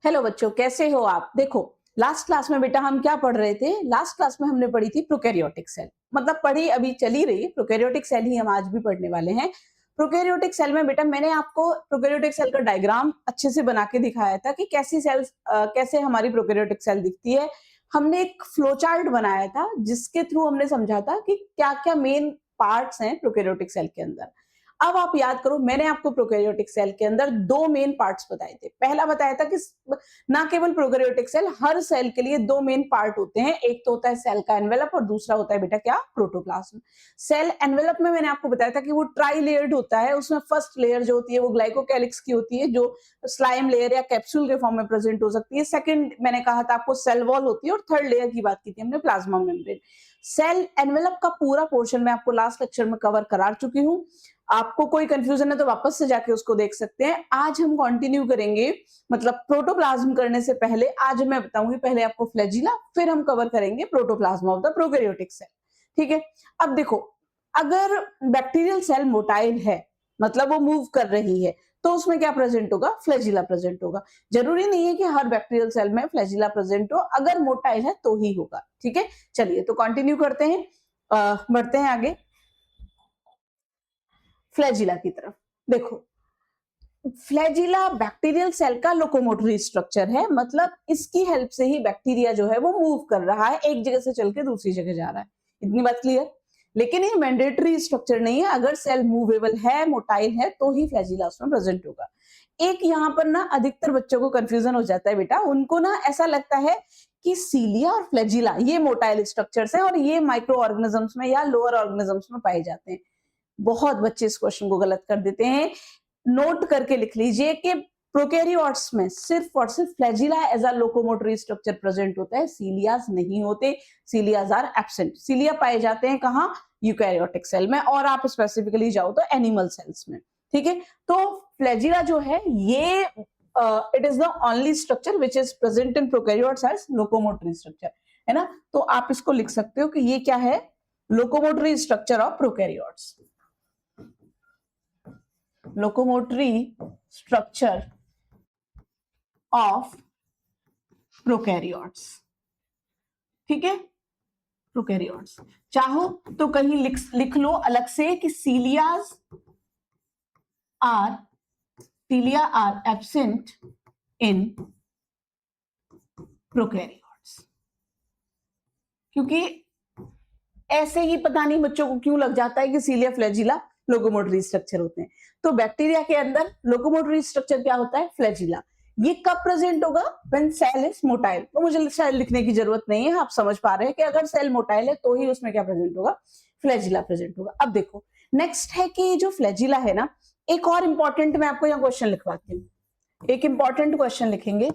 Hello बच्चों, कैसे हो आप? देखो, लास्ट क्लास में बेटा हम क्या पढ़ रहे थे? लास्ट क्लास में हमने पढ़ी थी प्रोकैरियोटिक सेल। मतलब पढ़ी अभी चली रही है, प्रोकैरियोटिक सेल ही हम आज भी पढ़ने वाले हैं। प्रोकैरियोटिक सेल में बेटा मैंने आपको प्रोकैरियोटिक सेल का डायग्राम अच्छे से बना के दिखाया था कि कैसे हमारी प्रोकैरियोटिक सेल दिखती है। हमने एक फ्लो चार्ट बनाया था जिसके थ्रू हमने समझा था कि क्या-क्या मेन पार्ट्स हैं प्रोकैरियोटिक सेल के अंदर। अब आप याद करो, मैंने आपको प्रोकैरियोटिक सेल के अंदर दो मेन पार्ट्स बताए थे। पहला बताया था कि ना केवल प्रोकैरियोटिक सेल, हर सेल के लिए दो मेन पार्ट होते हैं। एक तो होता है सेल का एनवेलप और दूसरा होता है बेटा क्या? प्रोटोप्लाज्म। सेल एनवेलप में मैंने आपको बताया था कि वो ट्राई लेयर्ड होता है। उसमें फर्स्ट लेयर जो होती है वो ग्लाइकोकैलिक्स की होती है, जो स्लाइम लेयर या कैप्सूल के फॉर्म में प्रेजेंट हो सकती है। सेकंड मैंने कहा था आपको सेल वॉल होती है और थर्ड लेयर की बात की थी हमने प्लाज्मा मेम्ब्रेन। सेल एनवेलप का पूरा पोर्शन मैं आपको लास्ट लेक्चर में कवर करा चुकी हूँ। आपको कोई कंफ्यूजन है तो वापस से जाके उसको देख सकते हैं। आज हम कंटिन्यू करेंगे, मतलब प्रोटोप्लाज्म करने से पहले आज मैं बताऊंगी पहले आपको फ्लैजिला, फिर हम कवर करेंगे protoplasm of the prokaryotic cell. ठीक है, अब देखो, अगर बैक्टीरियल सेल मोटाइल है, मतलब वो मूव कर रही है, तो उसमें क्या प्रेजेंट होगा? फ्लैजिला प्रेजेंट होगा। जरूरी नहीं है कि हर बैक्टीरियल सेल में फ्लैजिला प्रेजेंट हो, अगर मोटाइल है तो ही होगा। ठीक है, चलिए तो कंटिन्यू करते हैं, बढ़ते हैं आगे फ्लैजिला की तरफ। देखो, फ्लैजिला बैक्टीरियल सेल का लोकोमोटरी स्ट्रक्चर है, मतलब इसकी हेल्प से ही बैक्टीरिया जो है वो मूव कर रहा है, एक जगह से चल के दूसरी जगह जा रहा है। इतनी बात क्लियर? लेकिन ये मैंडेटरी स्ट्रक्चर नहीं है। अगर सेल मूवेबल है, मोटाइल है, तो ही फ्लैजिला उसमें प्रेजेंट होगा। एक यहाँ पर ना अधिकतर बच्चों को कंफ्यूजन हो जाता है बेटा, उनको ना ऐसा लगता है कि सीलिया और फ्लैजिला ये मोटाइल स्ट्रक्चर्स हैं और ये माइक्रो ऑर्गेनिजम्स में या लोअर ऑर्गेनिजम्स में पाए जाते हैं। बहुत बच्चे इस क्वेश्चन को गलत कर देते हैं। नोट करके लिख लीजिए कि प्रोकैरियोट्स में सिर्फ और सिर्फ flagella as a locomotory structure present होता है, सीलियाज नहीं होते। सीलियाज आर एब्सेंट। सीलिया पाए जाते हैं कहाँ? यूकैरियोटिक सेल में, और आप स्पेसिफिकली जाओ तो एनिमल सेल्स में। ठीक है, तो फ्लैजिला जो है ये it is the only structure which is present in prokaryotes as locomotory structure, है ना? तो आप इसको लिख सकते हो कि ये क्या है? Locomotory structure of prokaryotes. Locomotory structure of prokaryotes. ठीक है, प्रोकैरियोट्स। चाहो तो कहीं लिख लो अलग से कि सीलिया आर एब्सेंट इन प्रोकैरियोट्स। क्योंकि ऐसे ही पता नहीं बच्चों को क्यों लग जाता है कि सीलिया फ्लैजिला लोकोमोटरी स्ट्रक्चर होते हैं। तो बैक्टीरिया के अंदर लोकोमोटरी स्ट्रक्चर क्या होता है? फ्लैजिला। ये कब प्रेजेंट होगा? When cell is motile. तो मुझे शायद लिखने की जरूरत नहीं है, आप समझ पा रहे हैं कि अगर सेल मोटाइल है तो ही उसमें क्या प्रेजेंट होगा? फ्लैजिला प्रेजेंट होगा। अब देखो, नेक्स्ट है कि जो फ्लैजिला है ना, एक और इंपॉर्टेंट मैं आपको यहाँ क्वेश्चन लिखवाती हूँ। एक इंपॉर्टेंट क्वेश्चन लिखेंगे।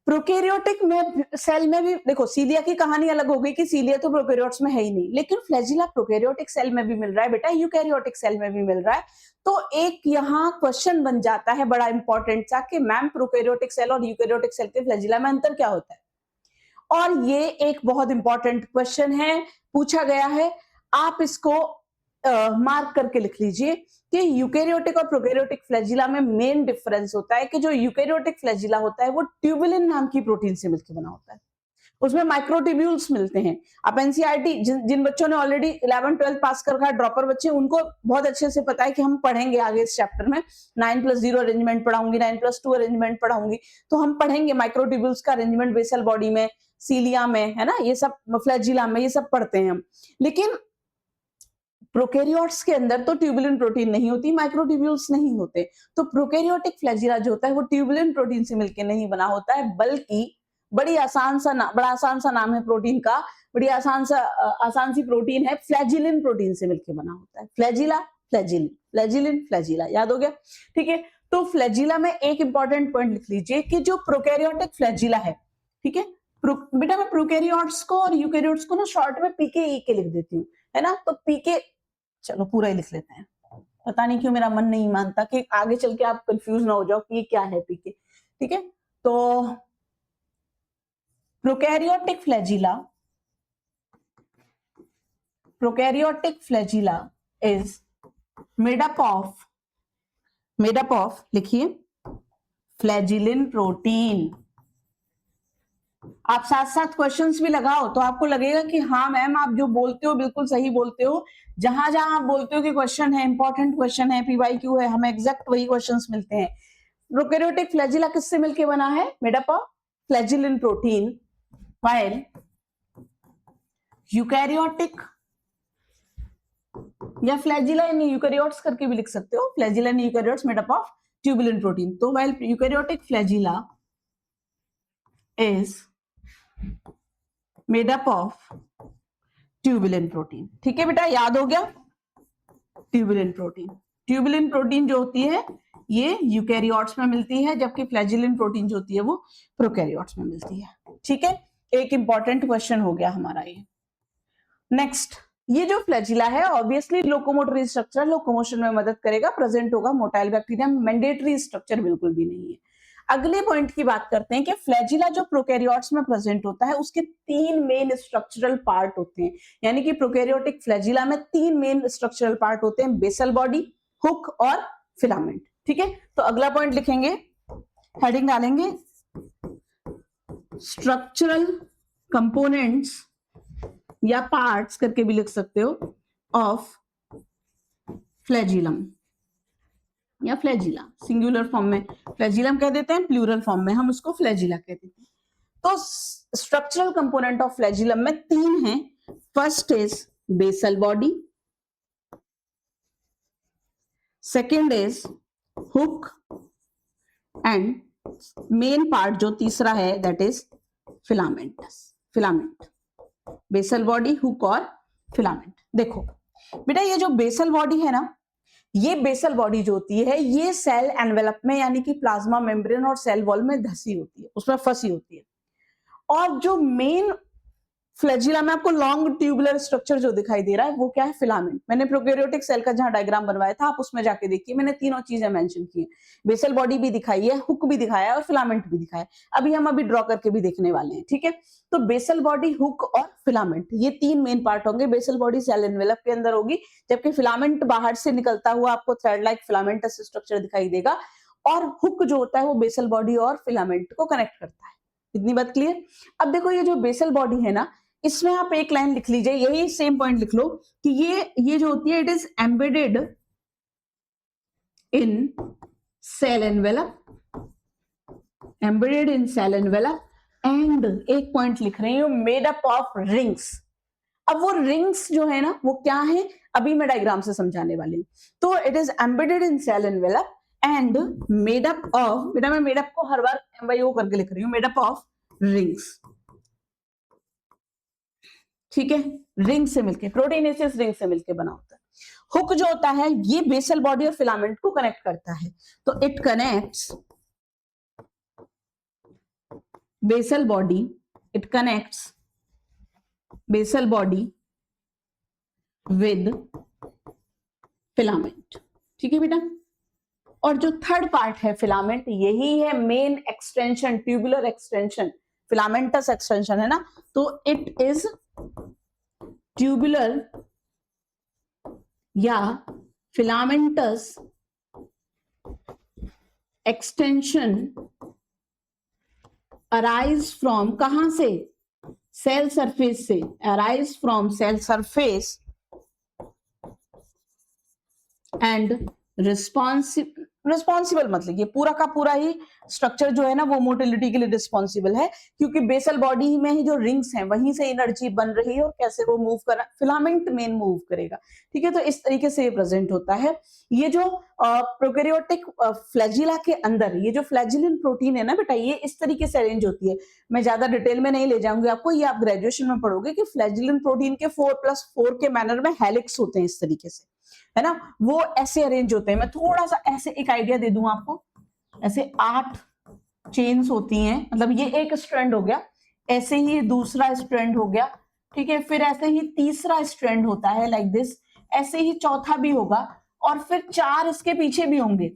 प्रोकैरियोटिक में सेल में भी देखो, सीलिया की कहानी अलग हो गई कि सीलिया तो प्रोकैरियोट्स में है ही नहीं, लेकिन फ्लैजिला प्रोकैरियोटिक सेल में भी मिल रहा है बेटा, यूकैरियोटिक सेल में भी मिल रहा है। तो एक यहाँ क्वेश्चन बन जाता है बड़ा इंपॉर्टेंट सा कि मैम प्रोकैरियोटिक सेल और यूकैरियोटिक सेल के फ्लैजिला में अंतर क्या होता है? और ये एक बहुत इंपॉर्टेंट क्वेश्चन है, पूछा गया है। आप इसको मार्क करके लिख लीजिए कि यूकैरियोटिक और प्रोकैरियोटिक फ्लैजिला में मेन डिफरेंस होता है कि जो यूकैरियोटिक फ्लैजिला होता है वो ट्यूबुलिन नाम की प्रोटीन से मिलकर बना होता है। उसमें माइक्रोट्यूब्यूल्स मिलते हैं। आप एनसीईआरटी जिन बच्चों ने ऑलरेडी 11-12 पास कर रखा है, ड्रॉपर बच्चे, उनको बहुत अच्छे से पता है कि हम पढ़ेंगे आगे इस चैप्टर में 9+0 अरेंजमेंट पढ़ाऊंगी, 9+2 अरेंजमेंट पढ़ाऊंगी, तो हम पढ़ेंगे माइक्रोट्यूब्यूल्स का अरेंजमेंट बेसल बॉडी में, सीलिया में, है ना, ये सब फ्लैजिला में, ये सब पढ़ते हैं हम। लेकिन प्रोकैरियोट्स के अंदर तो ट्यूबुलिन प्रोटीन नहीं होती, माइक्रोट्यूब्यूल्स नहीं होते। तो प्रोकैरियोटिक फ्लैजिला जो होता है वो ट्यूबुलिन प्रोटीन से मिलकर नहीं बना होता है, बल्कि बड़ा आसान सा नाम है प्रोटीन का, आसान सी प्रोटीन है, फ्लैजिलिन प्रोटीन से मिलकर बना होता है। फ्लैजिला, फ्लैजिलिन, फ्लैजिलिन, फ्लैजिला, याद हो गया? ठीक है, तो फ्लैजिला में एक इंपॉर्टेंट पॉइंट लिख लीजिए कि जो प्रोकैरियोटिक फ्लैजिला है, ठीक है, बेटा मैं प्रोकैरियोट्स को और यूकैरियोट्स को ना शॉर्ट में पीके ई के लिख देती हूँ, है ना? तो पीके, चलो पूरा ही लिख लेते हैं। पता नहीं क्यों मेरा मन नहीं मानता कि आगे चल के आप कंफ्यूज ना हो जाओ कि ये क्या है पीके। ठीक है, तो prokaryotic flagella is made up of लिखिए फ्लैजिलिन प्रोटीन। आप साथ साथ क्वेश्चंस भी लगाओ तो आपको लगेगा कि हाँ मैम आप जो बोलते हो बिल्कुल सही बोलते हो। जहां जहां आप बोलते हो कि क्वेश्चन है, इंपॉर्टेंट क्वेश्चन है, पीवाईक्यू है, हमें एग्जैक्ट वही क्वेश्चंस मिलते हैं। प्रोकैरियोटिक फ्लैजिला किससे मिलके बना है? Made up of flagellin protein, while eukaryotic या फ्लैजिला इन यूकैरियोट्स करके भी लिख सकते हो, flagella in eukaryotes made up of tubulin protein. तो while eukaryotic flagella is made up of tubulin protein. ठीक है बेटा, याद हो गया? ट्यूबुलिन प्रोटीन, ट्यूबुलिन प्रोटीन जो होती है ये यूकैरियोट्स में मिलती है, जबकि फ्लैजिलिन प्रोटीन जो होती है वो प्रोकैरियोट्स में मिलती है। ठीक है, एक इंपॉर्टेंट क्वेश्चन हो गया हमारा ये। नेक्स्ट, ये जो फ्लैजिला है ऑब्वियसली लोकोमोटरी स्ट्रक्चर, लोकोमोशन में मदद करेगा, प्रेजेंट होगा मोटाइल बैक्टीरिया, मैंडेटरी स्ट्रक्चर बिल्कुल भी नहीं है। अगले पॉइंट की बात करते हैं कि फ्लैजिला जो प्रोकैरियोट्स में प्रेजेंट होता है उसके 3 मेन स्ट्रक्चरल पार्ट होते हैं, यानी कि प्रोकैरियोटिक फ्लैजिला में 3 मेन स्ट्रक्चरल पार्ट होते हैं, बेसल बॉडी, हुक और फिलामेंट। ठीक है, तो अगला पॉइंट लिखेंगे, हेडिंग डालेंगे स्ट्रक्चरल कंपोनेंट्स या पार्ट्स करके भी लिख सकते हो ऑफ फ्लैजिलम या फ्लैजिला, सिंगुलर फॉर्म में फ्लैजिलम कह देते हैं, प्लूरल फॉर्म में हम उसको फ्लैजिला कहते हैं। तो स्ट्रक्चरल कंपोनेंट ऑफ फ्लैजिलम में 3 हैं। First is basal body, second is hook and main part जो तीसरा है that is filament. Filament, basal body, hook और फिलामेंट। देखो बेटा, ये जो बेसल बॉडी है ना, ये बेसल बॉडी जो होती है ये सेल एनवेलप में यानी कि प्लाज्मा मेम्ब्रेन और सेल वॉल में धसी होती है, उसमें फंसी होती है। और जो मेन फ्लैजिला में आपको लॉन्ग ट्यूबुलर स्ट्रक्चर जो दिखाई दे रहा है वो क्या है? फिलामेंट। मैंने प्रोकैरियोटिक सेल का जहां डायग्राम बनवाया था आप उसमें जाके देखिए, मैंने तीनों चीजें मेंशन की है, बेसल बॉडी भी दिखाई है, हुक भी दिखाया है और फिलामेंट भी दिखाया है। अभी हम ड्रॉ करके भी देखने वाले हैं। ठीक है, तो बेसल बॉडी, हुक और फिलामेंट, ये 3 मेन पार्ट होंगे। बेसल बॉडी सेल एनवेलप के अंदर होगी, जबकि फिलामेंट बाहर से निकलता हुआ आपको थ्रेड लाइक फिलामेंटस स्ट्रक्चर दिखाई देगा, और हुक जो होता है वो बेसल बॉडी और फिलामेंट को कनेक्ट करता है। इतनी बात क्लियर? अब देखो, ये जो बेसल बॉडी है ना, इसमें आप एक लाइन लिख लीजिए, यही सेम पॉइंट लिख लो कि ये जो होती है it is embedded in cell envelope, embedded in cell envelope and एक पॉइंट लिख रही हूं, मेड अप ऑफ रिंग्स। अब वो रिंग्स जो है ना वो क्या है, अभी मैं डायग्राम से समझाने वाली हूं। तो it is embedded in cell envelope and made up of, बेटा मैं मेड अप को हर बार MYO करके लिख रही हूं, मेड अप ऑफ रिंग्स। ठीक है, रिंग से मिलके, प्रोटीनेसिस रिंग से मिलके बना होता है। हुक जो होता है ये बेसल बॉडी और फिलामेंट को कनेक्ट करता है, तो it connects basal body, it connects basal body with filament. ठीक है बेटा, और जो थर्ड पार्ट है फिलामेंट, यही है main extension, tubular extension, filamentous extension है ना, तो इट इज ट्यूबुलर या फिलामेंटस एक्सटेंशन अराइज फ्रॉम, कहां से? सेल सरफेस से, arise from cell surface and responsible, मतलब ये पूरा का पूरा ही स्ट्रक्चर जो है ना वो मोटिलिटी के लिए रिस्पॉन्सिबल है, क्योंकि बेसल बॉडी में ही जो रिंग्स हैं वहीं से एनर्जी बन रही है, और कैसे वो मूव कर रहा है, फिलामेंट मेन मूव करेगा। ठीक है, तो इस तरीके से ये प्रेजेंट होता है। ये जो प्रोकैरियोटिक फ्लैजिला के अंदर ये जो फ्लैजिलिन प्रोटीन है ना बेटा, ये इस तरीके से अरेंज होती है। मैं ज्यादा डिटेल में नहीं ले जाऊंगी आपको, ये आप ग्रेजुएशन में पढ़ोगे कि फ्लैजिलिन प्रोटीन के 4+4 के मैनर में हेलिक्स होते हैं, इस तरीके से, है ना, वो ऐसे अरेंज होते हैं। मैं थोड़ा सा ऐसे एक आइडिया दे दूं आपको, ऐसे 8 चेन्स होती हैं, मतलब ये एक स्ट्रैंड हो गया, ऐसे ही दूसरा स्ट्रैंड हो गया, ठीक है, फिर ऐसे ही तीसरा स्ट्रैंड होता है लाइक दिस, ऐसे ही चौथा भी होगा, और फिर 4 इसके पीछे भी होंगे।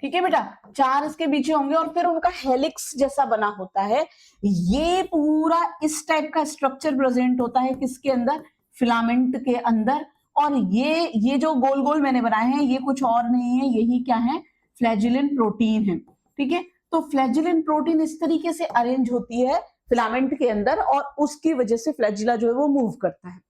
ठीक है बेटा, 4 इसके पीछे होंगे, और फिर उनका हेलिक्स जैसा बना होता है। ये पूरा इस टाइप का स्ट्रक्चर प्रेजेंट होता है किसके अंदर? फिलामेंट के अंदर। और ये जो गोल गोल मैंने बनाए हैं ये कुछ और नहीं है, यही क्या है? फ्लैजिलिन प्रोटीन है। ठीक है, तो फ्लैजिलन प्रोटीन इस तरीके से अरेंज होती है फिलामेंट के अंदर और उसकी वजह से फ्लैजिला जो है वो मूव करता है।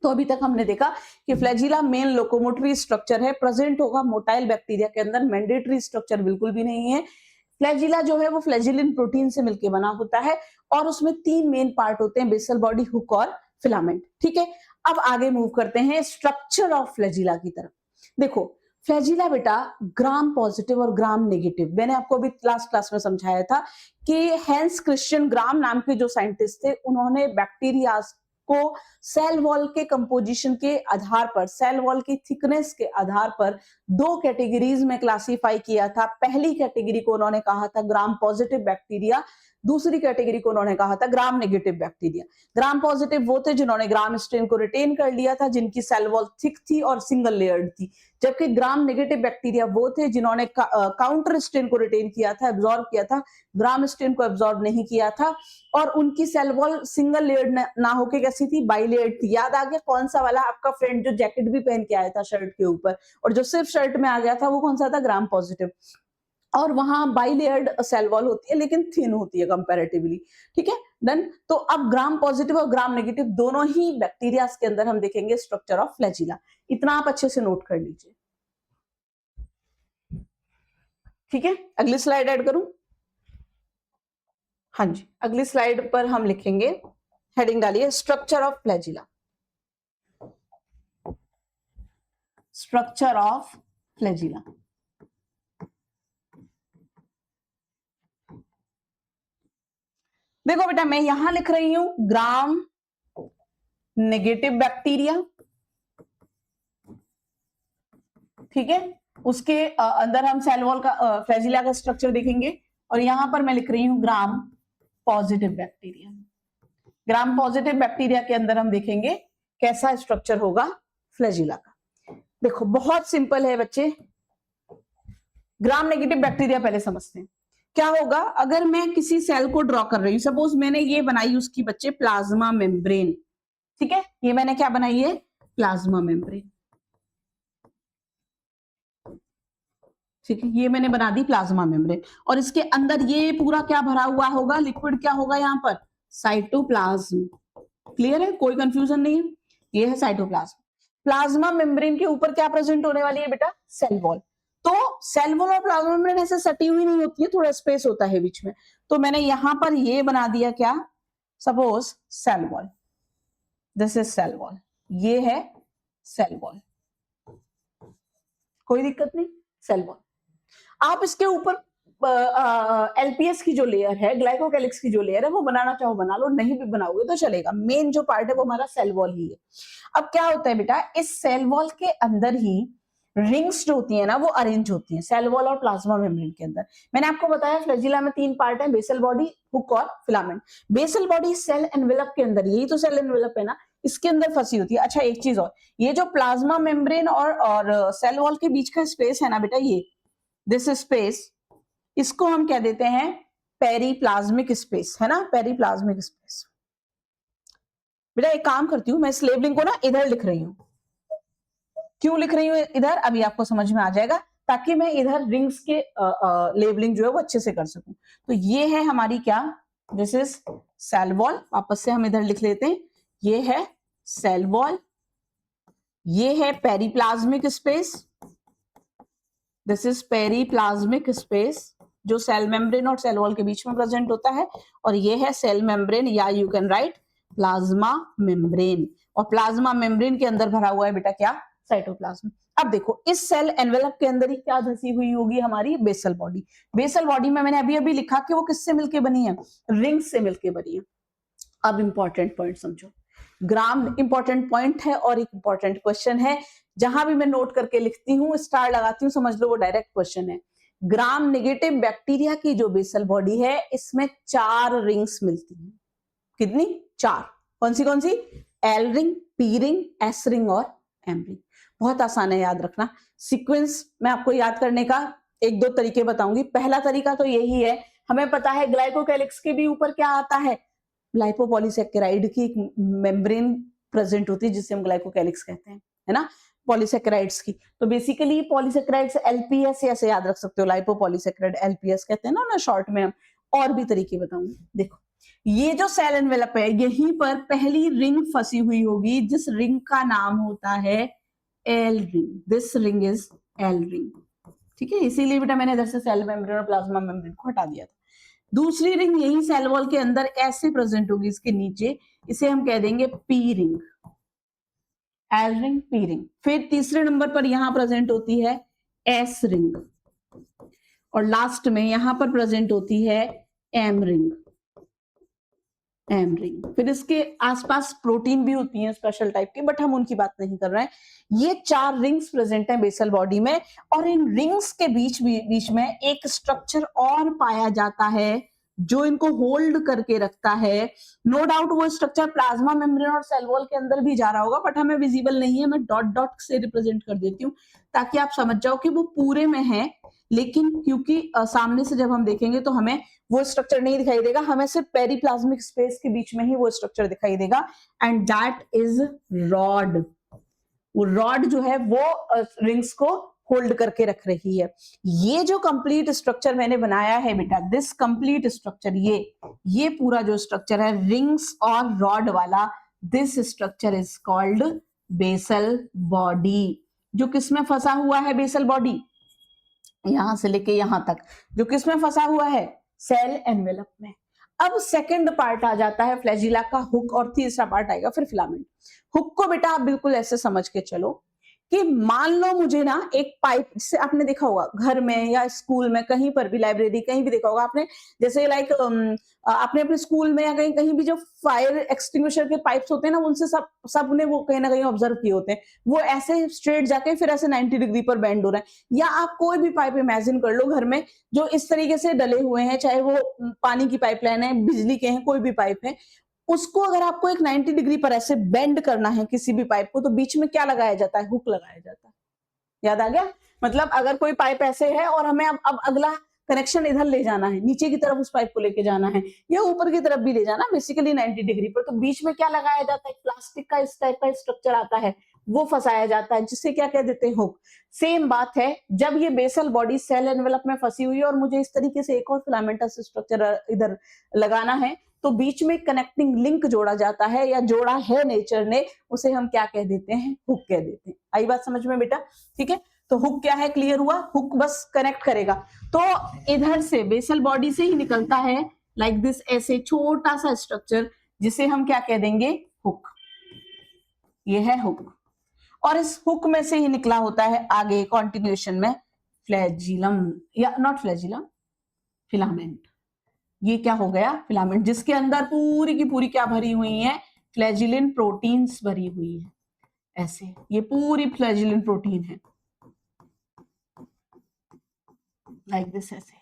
तो अभी तक हमने देखा कि फ्लैजिला मेन लोकोमोटरी स्ट्रक्चर है, प्रेजेंट होगा मोटाइल बैक्टीरिया के अंदर, मैंडेटरी स्ट्रक्चर बिल्कुल भी नहीं है। फ्लैजिला जो है वो फ्लैजिलिन प्रोटीन से मिलकर बना होता है और उसमें 3 मेन पार्ट होते हैं, बेसल बॉडी, हुक और फिलामेंट। ठीक है, अब आगे मूव करते हैं स्ट्रक्चर ऑफ फ्लैजिला की तरफ। देखो फ्लैजिला बेटा ग्राम पॉजिटिव और ग्राम नेगेटिव, मैंने आपको अभी लास्ट क्लास में समझाया था कि हैंस क्रिश्चियन ग्राम नाम के जो साइंटिस्ट थे उन्होंने बैक्टीरिया को सेल वॉल के कंपोजिशन के आधार पर, सेल वॉल की थिकनेस के आधार पर 2 कैटेगरीज में क्लासिफाई किया था। पहली कैटेगरी को उन्होंने कहा था ग्राम पॉजिटिव बैक्टीरिया, दूसरी कैटेगरी को उन्होंने कहा था ग्राम नेगेटिव बैक्टीरिया। ग्राम पॉजिटिव वो थे जिन्होंने ग्राम स्ट्रेन को रिटेन कर लिया था, जिनकी सेल वॉल थिक थी और सिंगल लेयर्ड थी, जबकि ग्राम नेगेटिव बैक्टीरिया वो थे जिन्होंने काउंटर स्ट्रेन को रिटेन किया था, एब्जॉर्ब किया था, ग्राम स्ट्रेन को एब्जॉर्ब नहीं किया था और उनकी सेल वॉल सिंगल लेयर्ड ना होके कैसी थी, बाई लेयर्ड थी। याद आ गया कौन सा वाला आपका फ्रेंड जो जैकेट भी पहन के आया था शर्ट के ऊपर और जो सिर्फ शर्ट में आ गया था, वो कौन सा था, ग्राम पॉजिटिव। और वहां बाई लेयर्ड सेल वॉल होती है लेकिन थिन होती है कंपैरेटिवली। ठीक है, डन। तो अब ग्राम पॉजिटिव और ग्राम नेगेटिव दोनों ही बैक्टीरिया के अंदर हम देखेंगे स्ट्रक्चर ऑफ फ्लैजिला। इतना आप अच्छे से नोट कर लीजिए। ठीक है, अगली स्लाइड ऐड करूं? हाँ जी, अगली स्लाइड पर हम लिखेंगे, हेडिंग डालिए structure of flagella. Structure of flagella. देखो बेटा मैं यहां लिख रही हूं ग्राम नेगेटिव बैक्टीरिया। ठीक है, उसके अंदर हम सेल वॉल का फ्लैजिला का स्ट्रक्चर देखेंगे और यहां पर मैं लिख रही हूं ग्राम पॉजिटिव बैक्टीरिया। ग्राम पॉजिटिव बैक्टीरिया के अंदर हम देखेंगे कैसा स्ट्रक्चर होगा फ्लैजिला का। देखो बहुत सिंपल है बच्चे, ग्राम नेगेटिव बैक्टीरिया पहले समझते हैं। क्या होगा अगर मैं किसी सेल को ड्रॉ कर रही हूं, सपोज मैंने ये बनाई उसकी बच्चे प्लाज्मा मेम्ब्रेन। ठीक है, ये मैंने क्या बनाई है, प्लाज्मा मेम्ब्रेन। ठीक है, ये मैंने बना दी प्लाज्मा मेम्ब्रेन और इसके अंदर ये पूरा क्या भरा हुआ होगा, लिक्विड क्या होगा यहाँ पर, साइटोप्लाज्म। क्लियर है, कोई कंफ्यूजन नहीं है, ये है साइटोप्लाज्म। प्लाज्मा मेम्ब्रेन के ऊपर क्या प्रेजेंट होने वाली है बेटा, सेल वॉल। तो सेल वॉल और प्लाज्मा मेम्ब्रेन ऐसे सटी हुई नहीं होती है, थोड़ा स्पेस होता है बीच में। तो मैंने यहां पर ये बना दिया क्या, suppose cell wall, this is cell wall, ये है सेल वॉल, कोई दिक्कत नहीं, सेल वॉल। आप इसके ऊपर एलपीएस की जो लेयर है, ग्लाइकोकैलिक्स की जो लेयर है, वो बनाना चाहो बना लो, नहीं भी बनाओगे तो चलेगा। मेन जो पार्ट है वो हमारा सेल वॉल ही है। अब क्या होता है बेटा, इस सेल वॉल के अंदर ही रिंग्स जो होती है ना वो अरेंज होती हैं सेल वॉल और प्लाज्मा मेम्ब्रेन के अंदर। मैंने आपको बताया फ्लैजिला में 3 पार्ट है, बेसल बॉडी, हुक और filament. Basal body cell envelope के अंदर, यही तो सेल एनवेलप है ना, इसके अंदर फंसी होती है। अच्छा एक चीज और, ये जो प्लाज्मा मेम्ब्रेन और सेल वॉल के बीच का स्पेस है ना बेटा, ये दिस स्पेस, इसको हम क्या देते हैं, पेरीप्लाज्मिक स्पेस, है ना, पेरीप्लाज्मिक स्पेस। बेटा एक काम करती हूं, मैं इस लेबलिंग को ना इधर लिख रही हूं। क्यों लिख रही हूं इधर, अभी आपको समझ में आ जाएगा, ताकि मैं इधर रिंग्स के लेबलिंग जो है वो अच्छे से कर सकूं। तो ये है हमारी क्या, दिस इज सेल वॉल, वापस से हम इधर लिख लेते हैं, ये है सेल वॉल, ये है periplasmic space, this is periplasmic space जो सेल मेम्ब्रेन और सेल वॉल के बीच में प्रेजेंट होता है, और ये है सेल मेम्ब्रेन या you can write plasma membrane. और प्लाज्मा मेम्ब्रेन के अंदर भरा हुआ है बेटा क्या, साइटोप्लाज्म। अब देखो इस सेल एनवेलप के अंदर ही क्या धसी हुई होगी, हमारी बेसल बॉडी। बेसल बॉडी में मैंने अभी अभी लिखा कि वो किससे मिलके बनी है, रिंग से मिलके बनी है। अब इंपॉर्टेंट पॉइंट समझो, ग्राम इंपॉर्टेंट पॉइंट है और एक इंपॉर्टेंट क्वेश्चन है, जहां भी मैं नोट करके लिखती हूँ स्टार लगाती हूँ, समझ लो वो डायरेक्ट क्वेश्चन है। ग्राम नेगेटिव बैक्टीरिया की जो बेसल बॉडी है इसमें 4 रिंग्स मिलती हैं। कितनी, 4। कौन सी, L ring, P ring, S ring और एम रिंग। बहुत आसान है याद रखना। सीक्वेंस मैं आपको याद करने का 1-2 तरीके बताऊंगी। पहला तरीका तो यही है, हमें पता है ग्लाइकोकैलिक्स के भी ऊपर क्या आता है, लाइपोपॉलीसैकेराइड की एक मेम्ब्रेन प्रेजेंट होती है जिसे हम ग्लाइकोकैलिक्स कहते हैं, है ना। पॉलीसेकेराइड्स की। तो बेसिकली पॉलीसेकेराइड्स एलपीएस ऐसे याद रख सकते हो, लाइपोपॉलीसेकेराइड एलपीएस कहते हैं ना शॉर्ट में। हम और भी तरीके बताऊंगी। देखो ये जो सेल एनवेलप है, यहीं पर पहली रिंग फंसी हुई होगी, जिस रिंग का नाम होता है L ring. This ring is L ring. ठीक है, इसीलिए बेटा मैंने इधर से सेल मेम्ब्रेन और प्लाज्मा मेम्ब्रेन को हटा दिया था। दूसरी रिंग यही सेल वॉल के अंदर ऐसे प्रेजेंट होगी इसके नीचे, इसे हम कह देंगे P ring, L ring, P ring. फिर तीसरे नंबर पर यहां प्रेजेंट होती है एस रिंग, और लास्ट में यहां पर प्रेजेंट होती है एम रिंग, एम रिंग। फिर इसके आसपास प्रोटीन भी होती हैं स्पेशल टाइप की, बट हम उनकी बात नहीं कर रहे हैं। ये 4 रिंग्स प्रेजेंट हैं बेसल बॉडी में, और इन रिंग्स के बीच में एक स्ट्रक्चर और पाया जाता है जो इनको होल्ड करके रखता है। नो डाउट वो स्ट्रक्चर प्लाज्मा मेम्ब्रेन और सेल वॉल के अंदर भी जा रहा होगा, बट हमें विजिबल नहीं है। मैं डॉट डॉट से रिप्रेजेंट कर देती हूँ ताकि आप समझ जाओ कि वो पूरे में है, लेकिन क्योंकि सामने से जब हम देखेंगे तो हमें वो स्ट्रक्चर नहीं दिखाई देगा, हमें सिर्फ पेरिप्लाज्मिक स्पेस के बीच में ही वो स्ट्रक्चर दिखाई देगा, एंड दैट इज रॉड। वो रॉड जो है वो रिंग्स को होल्ड करके रख रही है। ये जो कंप्लीट स्ट्रक्चर मैंने बनाया है बेटा, दिस कंप्लीट स्ट्रक्चर, ये पूरा जो स्ट्रक्चर है रिंग्स और रॉड वाला, this structure is called basal body. जो किसमें फंसा हुआ है बेसल बॉडी, यहां से लेके यहां तक, जो किसमें फंसा हुआ है, सेल एनवेलप में। अब सेकंड पार्ट आ जाता है फ्लैजिला का, हुक, और तीसरा पार्ट आएगा फिर फिलामेंट। हुक को बेटा आप बिल्कुल ऐसे समझ के चलो कि मान लो मुझे ना एक पाइप, जिसे आपने देखा होगा घर में या स्कूल में, कहीं पर भी, लाइब्रेरी कहीं भी देखा होगा आपने, जैसे लाइक आपने अपने स्कूल में या कहीं कहीं भी जो फायर एक्सटिंग्विशर के पाइप्स होते हैं ना, उनसे सबने वो कहीं ना कहीं ऑब्जर्व किए होते हैं, वो ऐसे स्ट्रेट जाके फिर ऐसे 90 डिग्री पर बेंड हो रहे हैं। या आप कोई भी पाइप इमेजिन कर लो घर में जो इस तरीके से डले हुए हैं, चाहे वो पानी की पाइपलाइन है, बिजली के हैं, कोई भी पाइप है, उसको अगर आपको एक 90 डिग्री पर ऐसे बेंड करना है किसी भी पाइप को, तो बीच में क्या लगाया जाता है, हुक लगाया जाता है। याद आ गया? मतलब अगर कोई पाइप ऐसे है और हमें अब अगला कनेक्शन इधर ले जाना है, नीचे की तरफ उस पाइप को लेके जाना है, या ऊपर की तरफ भी ले जाना, बेसिकली 90 डिग्री पर, तो बीच में क्या लगाया जाता है, प्लास्टिक का इस टाइप का स्ट्रक्चर आता है, वो फंसाया जाता है, जिससे क्या कह देते हैं, हुक। सेम बात है, जब ये बेसल बॉडी सेल एनवेलप में फंसी हुई है और मुझे इस तरीके से एक और फिलामेंटस स्ट्रक्चर इधर लगाना है, तो बीच में कनेक्टिंग लिंक जोड़ा जाता है, या जोड़ा है नेचर ने, उसे हम क्या कह देते हैं, हुक कह देते हैं। आई बात समझ में बेटा? ठीक है, तो हुक क्या है, क्लियर हुआ? हुक बस कनेक्ट करेगा। तो इधर से बेसल बॉडी से ही निकलता है लाइक दिस, ऐसे छोटा सा स्ट्रक्चर, जिसे हम क्या कह देंगे, हुक। ये है हुक, और इस हुक में से ही निकला होता है आगे कॉन्टिन्यूएशन में फ्लैजिलम, या नॉट फ्लैजिलम, फिलामेंट। ये क्या हो गया, फिलामेंट, जिसके अंदर पूरी की पूरी क्या भरी हुई है, फ्लैजिलिन प्रोटीन्स भरी हुई है। ऐसे ये पूरी फ्लैजिलिन प्रोटीन है, लाइक दिस, ऐसे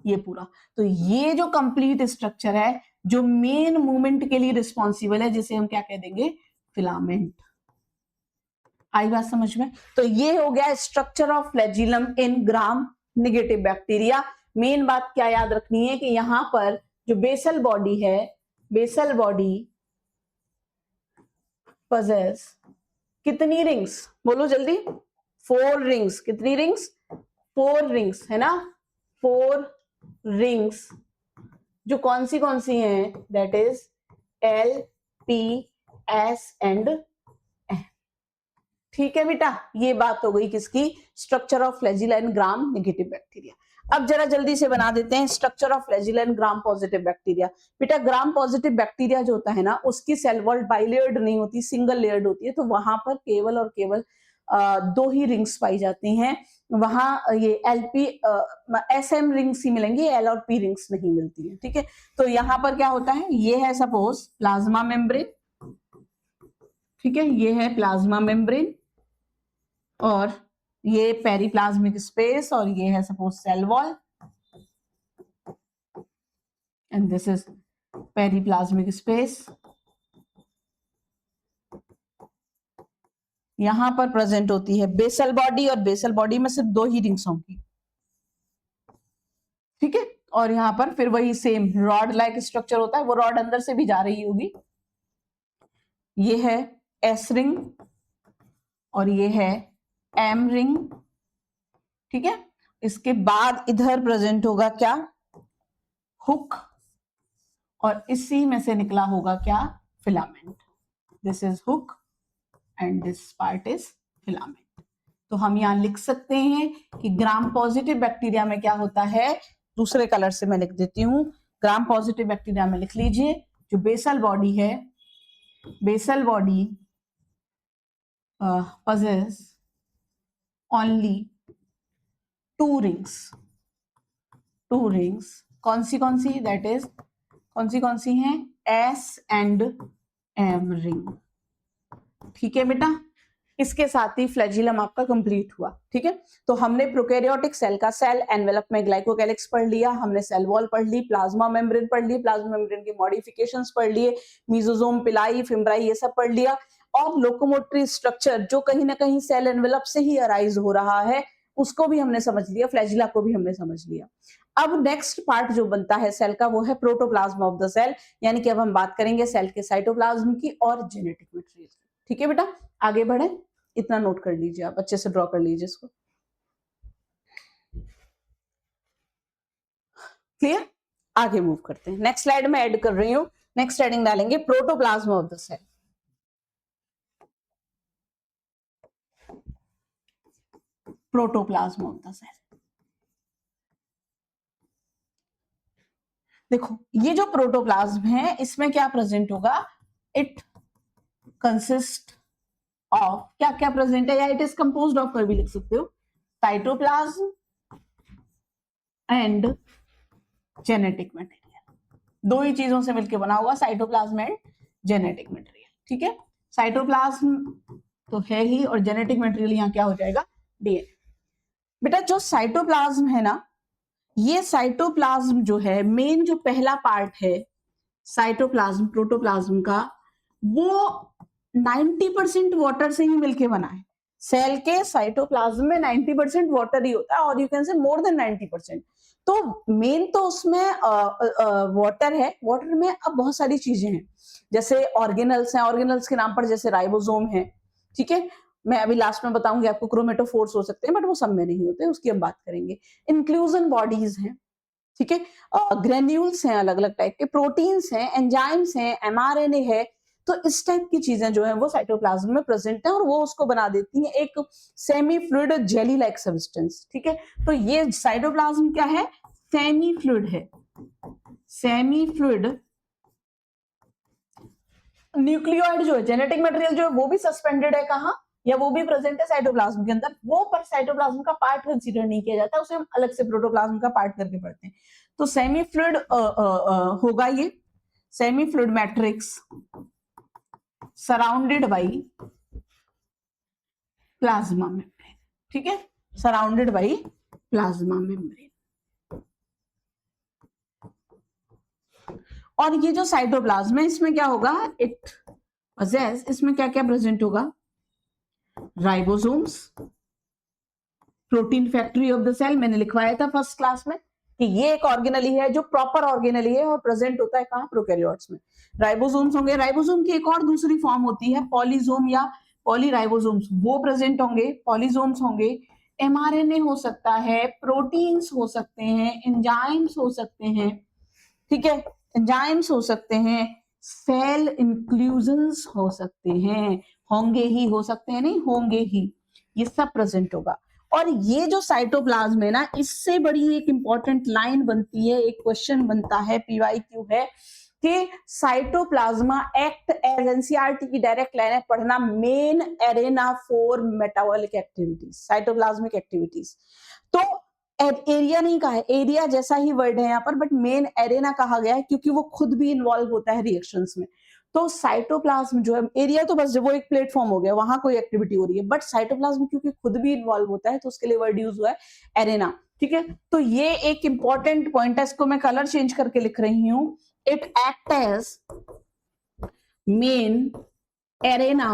ये पूरा। तो ये जो कंप्लीट स्ट्रक्चर है, जो मेन मूवमेंट के लिए रिस्पॉन्सिबल है, जिसे हम क्या कह देंगे, फिलामेंट। आई बात समझ में? तो ये हो गया structure of flagellum in gram negative bacteria. Main बात क्या याद रखनी है कि यहां पर जो बेसल बॉडी है, बेसल बॉडी पजेस कितनी रिंग्स, बोलो जल्दी, 4 रिंग्स। कितनी रिंग्स, 4 रिंग्स, है ना, 4 रिंग्स, जो कौन सी हैं, that is L, P, S and M. ठीक है बेटा, ये बात हो गई किसकी, structure of flagella in gram negative bacteria. अब जरा जल्दी से बना देते हैं structure of flagella in gram positive bacteria. बेटा ग्राम पॉजिटिव बैक्टीरिया जो होता है ना, उसकी सेल वॉल बाइलेयर्ड नहीं होती, सिंगल लेयर्ड होती है, तो वहां पर केवल और केवल 2 ही रिंग्स पाई जाती हैं। वहां ये एलपी एसएम रिंग्स ही मिलेंगी, एल और पी रिंग्स नहीं मिलती है। ठीक है, तो यहां पर क्या होता है, ये है सपोज प्लाज्मा मेम्ब्रेन, ठीक है, ये है प्लाज्मा मेम्ब्रेन, और ये पेरिप्लाज्मिक स्पेस, और ये है suppose cell wall, and this is periplasmic space. यहां पर प्रेजेंट होती है बेसल बॉडी, और बेसल बॉडी में सिर्फ 2 ही रिंग्स होंगी। ठीक है, और यहां पर फिर वही सेम रॉड लाइक स्ट्रक्चर होता है, वो रॉड अंदर से भी जा रही होगी। ये है एस रिंग, और ये है एम रिंग, ठीक है। इसके बाद इधर प्रेजेंट होगा क्या, हुक, और इसी में से निकला होगा क्या, filament. This is hook and this part is filament. तो हम यहां लिख सकते हैं कि ग्राम पॉजिटिव बैक्टीरिया में क्या होता है, दूसरे कलर से मैं लिख देती हूं। ग्राम पॉजिटिव बैक्टीरिया में लिख लीजिए, जो बेसल बॉडी है, basal body possess only two rings, कौन सी, दैट इज कौन सी हैं, एस एंड एम रिंग, ठीक है बेटा। इसके साथ ही फ्लैजिलम आपका कंप्लीट हुआ, ठीक है। तो हमने प्रोकैरियोटिक सेल का सेल एनवेलप में ग्लाइकोकैलिक्स पढ़ लिया, हमने सेल वॉल पढ़ ली, प्लाज्मा मेम्ब्रेन पढ़ ली, प्लाज्मा मेम्ब्रेन की मॉडिफिकेशंस पढ़ लिए, मीजोसोम, पिलाई, फिम्ब्राई, ये सब पढ़ लिया। और लोकोमोटरी स्ट्रक्चर जो कहीं ना कहीं सेल एनवेलप से ही अराइज हो रहा है, उसको भी हमने समझ लिया, फ्लैजिला को भी हमने समझ लिया। अब नेक्स्ट पार्ट जो बनता है सेल का, वो है प्रोटोप्लाज्म ऑफ द सेल, यानी कि अब हम बात करेंगे सेल के साइटोप्लाज्म की और जेनेटिक मटेरियल की, ठीक है बेटा। आगे बढ़े, इतना नोट कर लीजिए, आप अच्छे से ड्रॉ कर लीजिए इसको, क्लियर। आगे मूव करते हैं, नेक्स्ट स्लाइड में ऐड कर रही हूं, नेक्स्ट हेडिंग डालेंगे protoplasm of the cell. Protoplasm of the cell, देखो ये जो प्रोटोप्लाज्म है, इसमें क्या प्रेजेंट होगा, इट कंसिस्ट ऑफ, क्या क्या प्रेजेंट है, या इट इज कंपोज्ड ऑफ कर भी लिख सकते हो, साइटोप्लाज्म एंड जेनेटिक मटेरियल। दो ही चीजों से मिलकर बना हुआ, साइटोप्लाज्म एंड जेनेटिक मटेरियल, ठीक है। साइटोप्लाज्म तो है ही, और जेनेटिक मटेरियल यहाँ क्या हो जाएगा, डीएनए। बेटा जो साइटोप्लाज्म है ना, ये साइटोप्लाज्म जो है, मेन जो पहला पार्ट है साइटोप्लाज्म प्रोटोप्लाज्म का, वो 90% वाटर से ही मिलके बना है। सेल के साइटोप्लाज्म में 90% वाटर ही होता है, और you can say more than 90%। तो मेन तो उसमें वाटर है, वाटर में अब बहुत सारी चीजें हैं, जैसे ऑर्गेनल्स हैं, ऑर्गेनल्स के नाम पर जैसे राइबोसोम है, ठीक है। मैं अभी लास्ट में बताऊंगी आपको, क्रोमेटोफोर्स हो सकते हैं, बट वो सब में नहीं होते, उसकी हम बात करेंगे। इंक्लूजन बॉडीज हैं, ठीक है, ग्रेन्यूल्स हैं अलग अलग टाइप के, प्रोटीन्स हैं, एंजाइम्स हैं, एमआरएनए है। तो इस टाइप की चीजें जो है वो साइटोप्लाज्म में प्रेजेंट है, और वो उसको बना देती हैं एक semi fluid jelly like substance, ठीक है। तो ये साइटोप्लाज्म क्या है, सेमी फ्लूइड है, सेमी फ्लूइड। न्यूक्लियोइड जो है, जेनेटिक मटेरियल जो है, वो भी सस्पेंडेड है कहाँ, या वो भी प्रेजेंट है साइटोप्लाज्म के अंदर, वो पर साइटोप्लाज्म का पार्ट कंसीडर नहीं किया जाता, उसे हम अलग से प्रोटोप्लाज्म का पार्ट करके पढ़ते हैं। तो सेमी फ्लूइड होगा ये, semi fluid matrix surrounded by plasma membrane, ठीक है, सराउंडेड बाय प्लाज्मा मेम्ब्रेन। और ये जो साइटोप्लाज्म है, इसमें क्या होगा, इट possess, इसमें क्या क्या प्रेजेंट होगा, ribosomes, protein factory of the cell, मैंने लिखवाया था फर्स्ट क्लास में कि ये एक ऑर्गेनली है जो प्रॉपर ऑर्गेनली है, और प्रेजेंट होता है कहां, प्रोकैरियोट्स में। राइबोसोम्स होंगे, राइबोसोम की एक और दूसरी फॉर्म होती है पॉलीसोम या पॉलीराइबोसोम्स, वो प्रेजेंट होंगे, पॉलीसोम्स होंगे। एमआरएनए हो सकता है, प्रोटीन्स हो सकते हैं, एंजाइम्स हो सकते हैं, ठीक है, एंजाइम्स हो सकते हैं, सेल इंक्लूजन्स हो सकते हैं, होंगे ही, हो सकते हैं नहीं, होंगे ही, ये सब प्रेजेंट होगा। और ये जो साइटोप्लाज्म है ना, इससे बड़ी एक इंपॉर्टेंट लाइन बनती है, एक क्वेश्चन बनता है, पीवाईक्यू है कि साइटोप्लाज्मा एक्ट एज, एनसीईआरटी की डायरेक्ट लाइन है, पढ़ना, main arena for metabolic activities, cytoplasmic activities. तो एरिया नहीं कहा है, एरिया जैसा ही वर्ड है यहाँ पर, बट मेन एरेना कहा गया है क्योंकि वो खुद भी इन्वॉल्व होता है रिएक्शंस में। तो साइटोप्लाज्म जो है, एरिया तो बस वो एक प्लेटफॉर्म हो गया, वहां कोई एक्टिविटी हो रही है, बट साइटोप्लाज्म क्योंकि खुद भी इन्वॉल्व होता है, तो उसके लिए वर्ड यूज हुआ है एरेना, ठीक है। तो ये एक इंपॉर्टेंट पॉइंट है, इसको मैं कलर चेंज करके लिख रही हूं, it act as main arena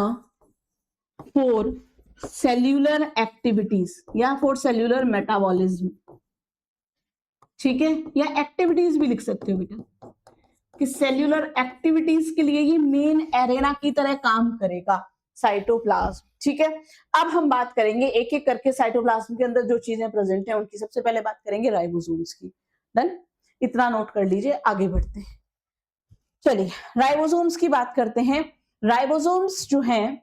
for cellular activities या फॉर सेल्यूलर मेटाबॉलिज्म, ठीक है, या एक्टिविटीज भी लिख सकते हो बेटा, कि सेल्यूलर एक्टिविटीज के लिए ये मेन एरेना की तरह काम करेगा, साइटोप्लाज्म। ठीक है, अब हम बात करेंगे एक एक करके साइटोप्लाज्म के अंदर जो चीजें प्रेजेंट है उनकी। सबसे पहले बात करेंगे राइबोसोम्स की। डन, इतना नोट कर लीजिए, आगे बढ़ते हैं। चलिए राइबोसोम्स की बात करते हैं। राइबोसोम्स जो हैं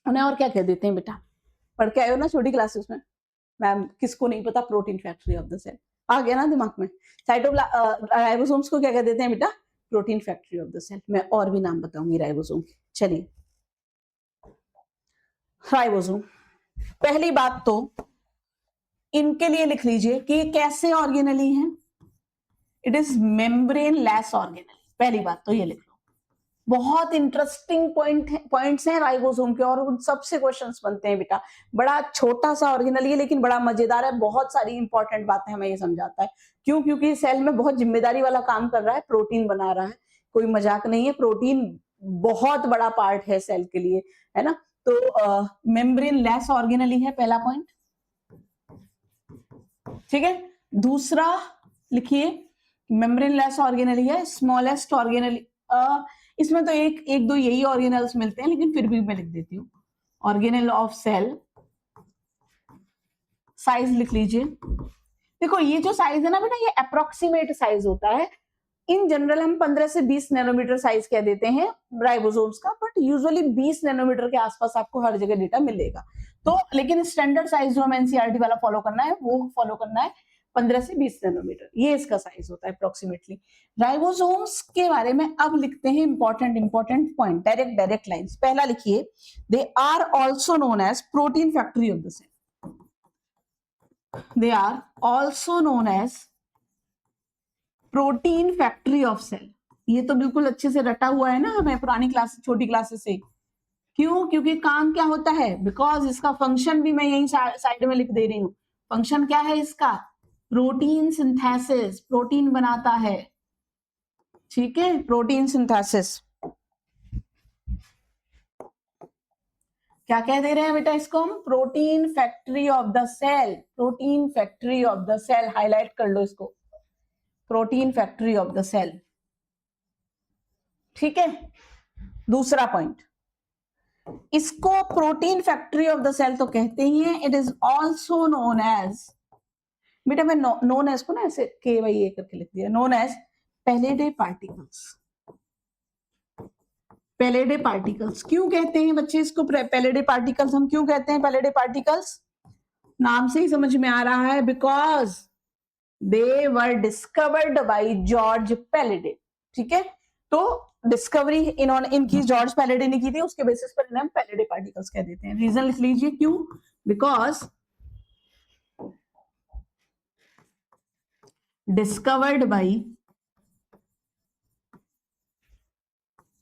उन्हें और क्या कह देते हैं बेटा, पढ़ के आए हो ना छोटी क्लासेस में। मैम किसको नहीं पता, protein factory of the cell, आ गया ना दिमाग में। राइबोसोम्स को क्या कह देते हैं बेटा, protein factory of the cell. मैं और भी नाम बताऊंगी राइबोसोम के। चलिए राइबोसोम, पहली बात तो इनके लिए लिख लीजिए कि कैसे ऑर्गेनली हैं। It is membrane less organelle. पहली बात तो ये लिख लो। बहुत इंटरेस्टिंग पॉइंट्स हैं राइबोसोम के, और उन सबसे क्वेश्चंस बनते हैं बेटा। बड़ा छोटा सा ऑर्गेनल है लेकिन बड़ा मजेदार है, बहुत सारी इंपॉर्टेंट बातें हमें ये समझाता है। क्यों? क्योंकि सेल में बहुत जिम्मेदारी वाला काम कर रहा है, प्रोटीन बना रहा है। कोई मजाक नहीं है, प्रोटीन बहुत बड़ा पार्ट है सेल के लिए, है ना। तो मेम्ब्रेन लेस ऑर्गेनली है, पहला पॉइंट। ठीक है, दूसरा लिखिए, मेम्ब्रेन लेस ऑर्गेनली है, स्मॉलेस्ट ऑर्गेनली। इसमें तो एक दो यही ऑर्गेनल्स मिलते हैं, लेकिन फिर भी मैं लिख देती हूँ। ऑर्गेनल ऑफ सेल, साइज लिख लीजिए। देखो ये जो साइज है ना बेटा, ये अप्रोक्सीमेट साइज होता है। इन जनरल हम 15 से 20 नैनोमीटर साइज कह देते हैं राइबोसोम्स का, बट यूजुअली 20 नैनोमीटर के आसपास आपको हर जगह डेटा मिलेगा। तो लेकिन स्टैंडर्ड साइज जो हमें एनसीईआरटी वाला फॉलो करना है वो फॉलो करना है 15 से 20 नैनोमीटर, ये इसका साइज होता है अप्रोक्सीमेटली। राइबोसोम्स के बारे में अब लिखते हैं इंपॉर्टेंट पॉइंट, डायरेक्ट लाइंस। पहला लिखिए, they are also known as protein factory of the cell. They are also known as protein factory of cell. ये तो बिल्कुल अच्छे से रटा हुआ है ना हमें पुरानी क्लास, छोटी क्लासेस से। क्यों? क्योंकि काम क्या होता है, बिकॉज इसका फंक्शन भी मैं यही साइड में लिख दे रही हूँ। फंक्शन क्या है इसका, प्रोटीन सिंथेसिस, प्रोटीन बनाता है। ठीक है, प्रोटीन सिंथेसिस। क्या कह दे रहे हैं बेटा इसको हम, protein factory of the cell. Protein factory of the cell, highlight कर लो इसको, protein factory of the cell. ठीक है, दूसरा पॉइंट, इसको protein factory of the cell तो कहते ही हैं। It is also known as, बेटा मैं नोन एज को ना ऐसे के वाई ए करके लिख दिया, नोन एज पैलेडे पार्टिकल्स। पैलेडे पार्टिकल्स क्यों कहते हैं बच्चे इसको पैलेडे पार्टिकल्स? हम क्यों कहते हैं पैलेडे पार्टिकल्स? नाम से ही समझ में आ रहा है, because they were discovered by George Palade. ठीक है, तो डिस्कवरी इनकी जॉर्ज पैलेडे ने की थी, उसके बेसिस पर इन्हें हम पैलेडे पार्टिकल्स कह देते हैं। रीजन लिख लीजिए क्यों, because discovered by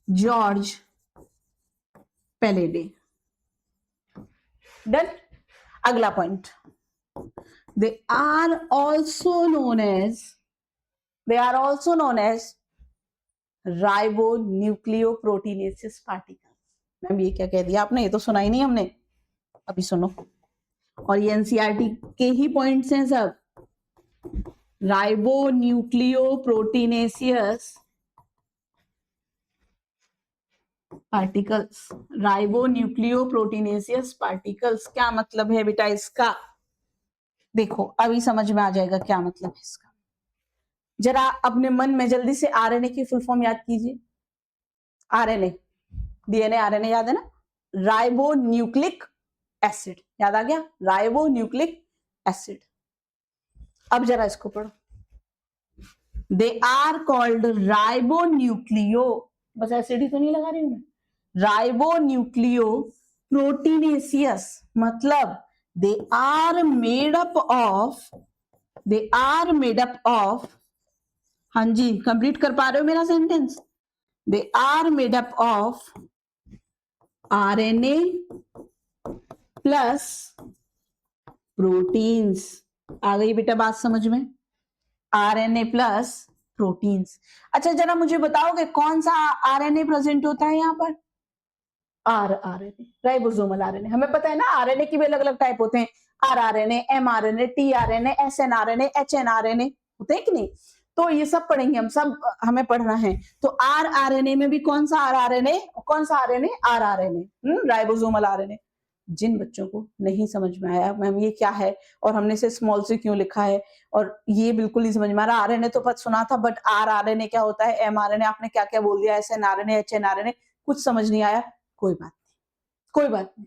George Palade. Done, अगला point, they are also known as ribonucleoproteinaceous particles. Ma'am ये क्या कह दिया आपने, ये तो सुना ही नहीं हमने, अभी सुनो। और ये एनसीईआरटी के ही पॉइंट्स हैं सब। राइबोन्यूक्लियोप्रोटीनेसियस पार्टिकल्स, राइबोन्यूक्लियोप्रोटीनेसियस पार्टिकल्स, क्या मतलब है बेटा इसका? देखो अभी समझ में आ जाएगा क्या मतलब है इसका। जरा अपने मन में जल्दी से आरएनए की फुल फॉर्म याद कीजिए। आरएनए, डीएनए आरएनए याद है ना, राइबोन्यूक्लिक एसिड, याद आ गया, राइबोन्यूक्लिक एसिड। अब जरा इसको पढ़ो, दे आर कॉल्ड राइबोन्यूक्लियो, बस एसिड ही तो नहीं लगा रही हूं मैं, राइबोन्यूक्लियो प्रोटीनेसियस, मतलब they are made up of, हाँ जी कंप्लीट कर पा रहे हो मेरा sentence, they are made up of RNA plus proteins. आ गई बेटा बात समझ में, आरएनए प्लस प्रोटीन्स। अच्छा जरा मुझे बताओगे कौन सा आरएनए प्रेजेंट होता है यहाँ पर? RNA, ribosomal RNA. हमें पता है ना आरएनए की भी अलग अलग टाइप होते हैं, आरआरएनए, एमआरएनए, टीआरएनए, एसएनआरएनए, एचएनआरएनए, होते हैं कि नहीं? तो ये सब पढ़ेंगे हम, सब हमें पढ़ना है। तो आरआरएनए में भी कौन सा आरआरएनए, आरआरएनए, राइबोसोमल आरएनए। जिन बच्चों को नहीं समझ में आया मैम ये क्या है और हमने से स्मॉल से क्यों लिखा है और ये बिल्कुल नहीं समझ में आ रहा, आरएनए तो पता सुना था बट आरआरएनए क्या होता है, एमआरएनए आपने क्या क्या बोल दिया, एसएनआरएनए, एचएनआरएनए, कुछ समझ नहीं आया, कोई बात नहीं, कोई बात नहीं,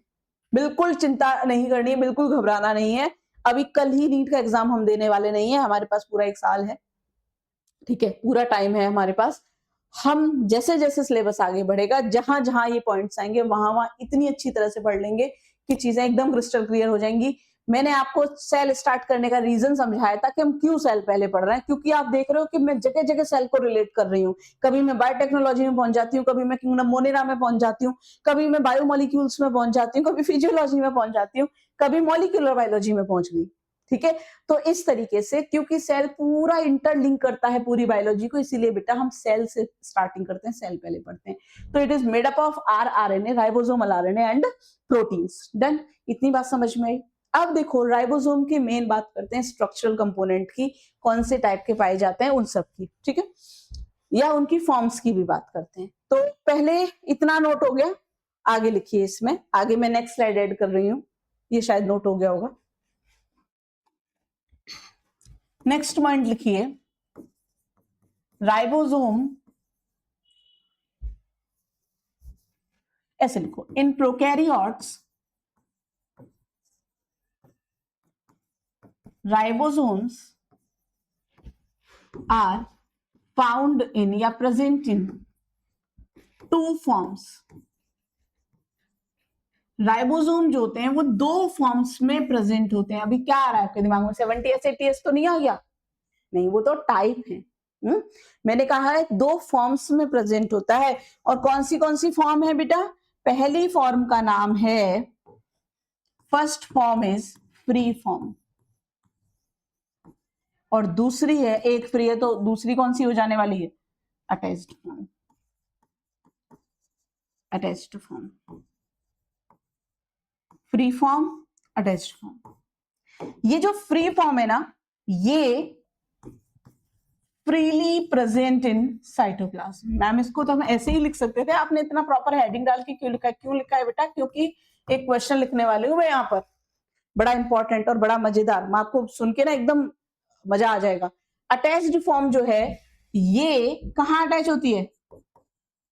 बिल्कुल चिंता नहीं करनी है, बिल्कुल घबराना नहीं है। अभी कल ही नीट का एग्जाम हम देने वाले नहीं है, हमारे पास पूरा 1 साल है, ठीक है, पूरा टाइम है हमारे पास। हम जैसे जैसे सिलेबस आगे बढ़ेगा, जहां जहां ये पॉइंट्स आएंगे वहां वहां इतनी अच्छी तरह से पढ़ लेंगे कि चीजें एकदम क्रिस्टल क्लियर हो जाएंगी। मैंने आपको सेल स्टार्ट करने का रीजन समझाया था कि हम क्यों सेल पहले पढ़ रहे हैं, क्योंकि आप देख रहे हो कि मैं जगह जगह सेल को रिलेट कर रही हूँ। कभी मैं बायोटेक्नोलॉजी में पहुंच जाती हूँ, कभी मैं किंगडम मोनेरा में पहुंच जाती हूँ, कभी मैं बायोमोलिक्यूल्स में पहुंच जाती हूँ, कभी फिजियोलॉजी में पहुंच जाती हूँ, कभी मॉलिक्यूलर बायोलॉजी में पहुंच गई, ठीक है। तो इस तरीके से क्योंकि सेल पूरा इंटरलिंक करता है पूरी बायोलॉजी को, इसीलिए बेटा हम सेल से स्टार्टिंग करते हैं, सेल पहले पढ़ते हैं। तो it is made up of rRNA, ribosomal RNA and proteins. Done, इतनी बात समझ में आई। अब देखो राइबोसोम की मेन बात करते हैं स्ट्रक्चरल कंपोनेंट की, कौन से टाइप के पाए जाते हैं उन सब की, ठीक है, या उनकी फॉर्म्स की भी बात करते हैं। तो पहले इतना नोट हो गया, आगे लिखिए, इसमें आगे मैं नेक्स्ट स्लाइड ऐड कर रही हूँ, ये शायद नोट हो गया होगा। नेक्स्ट पॉइंट लिखिए, राइबोसोम, ऐसे लिखो, in prokaryotes ribosomes are found in या प्रेजेंट इन 2 फॉर्म्स। राइबोसोम जो होते हैं वो 2 फॉर्म्स में प्रेजेंट होते हैं। अभी क्या आ रहा है आपके दिमाग में, 70s 80s तो नहीं आ गया, नहीं, वो तो टाइप है। मैंने कहा है 2 फॉर्म्स में प्रेजेंट होता है। और कौन सी फॉर्म है बेटा, पहली फॉर्म का नाम है, first form is free form, और दूसरी है, एक फ्री है तो दूसरी कौन सी हो जाने वाली है, attached form, attached form, free form, attached form. ये जो फ्री फॉर्म है ना, ये freely present in cytoplasm. Ma'am इसको तो हम ऐसे ही लिख सकते थे, आपने इतना प्रॉपर हेडिंग डाल के क्यों लिखा है बेटा, क्योंकि एक क्वेश्चन लिखने वाले हूं मैं यहाँ पर, बड़ा इंपॉर्टेंट और बड़ा मजेदार, मैं आपको सुन के ना एकदम मजा आ जाएगा। अटैच्ड फॉर्म जो है ये कहाँ अटैच होती है,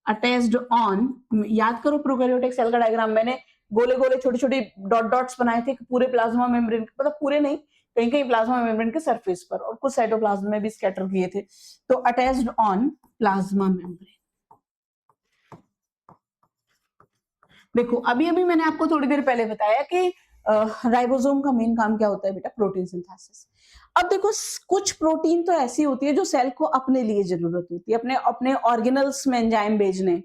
अटैच्ड ऑन, याद करो प्रोकैरियोटिक सेल का डायग्राम, मैंने गोले गोले छोटे छोटे डॉट डॉट्स बनाए थे पूरे प्लाज्मा मेम्ब्रेन, मतलब पूरे नहीं, कहीं कहीं प्लाज्मा मेम्ब्रेन के सरफेस पर और कुछ साइटोप्लाज्म में भी स्कैटर किए थे। तो अटैच्ड ऑन प्लाज्मा मेम्ब्रेन। देखो अभी अभी मैंने आपको थोड़ी देर पहले बताया कि राइबोसोम का मेन काम क्या होता है बेटा, प्रोटीन सिंथेसिस। अब देखो कुछ प्रोटीन तो ऐसी होती है जो सेल को अपने लिए जरूरत होती है, अपने अपने ऑर्गेनल्स में एंजाइम भेजने,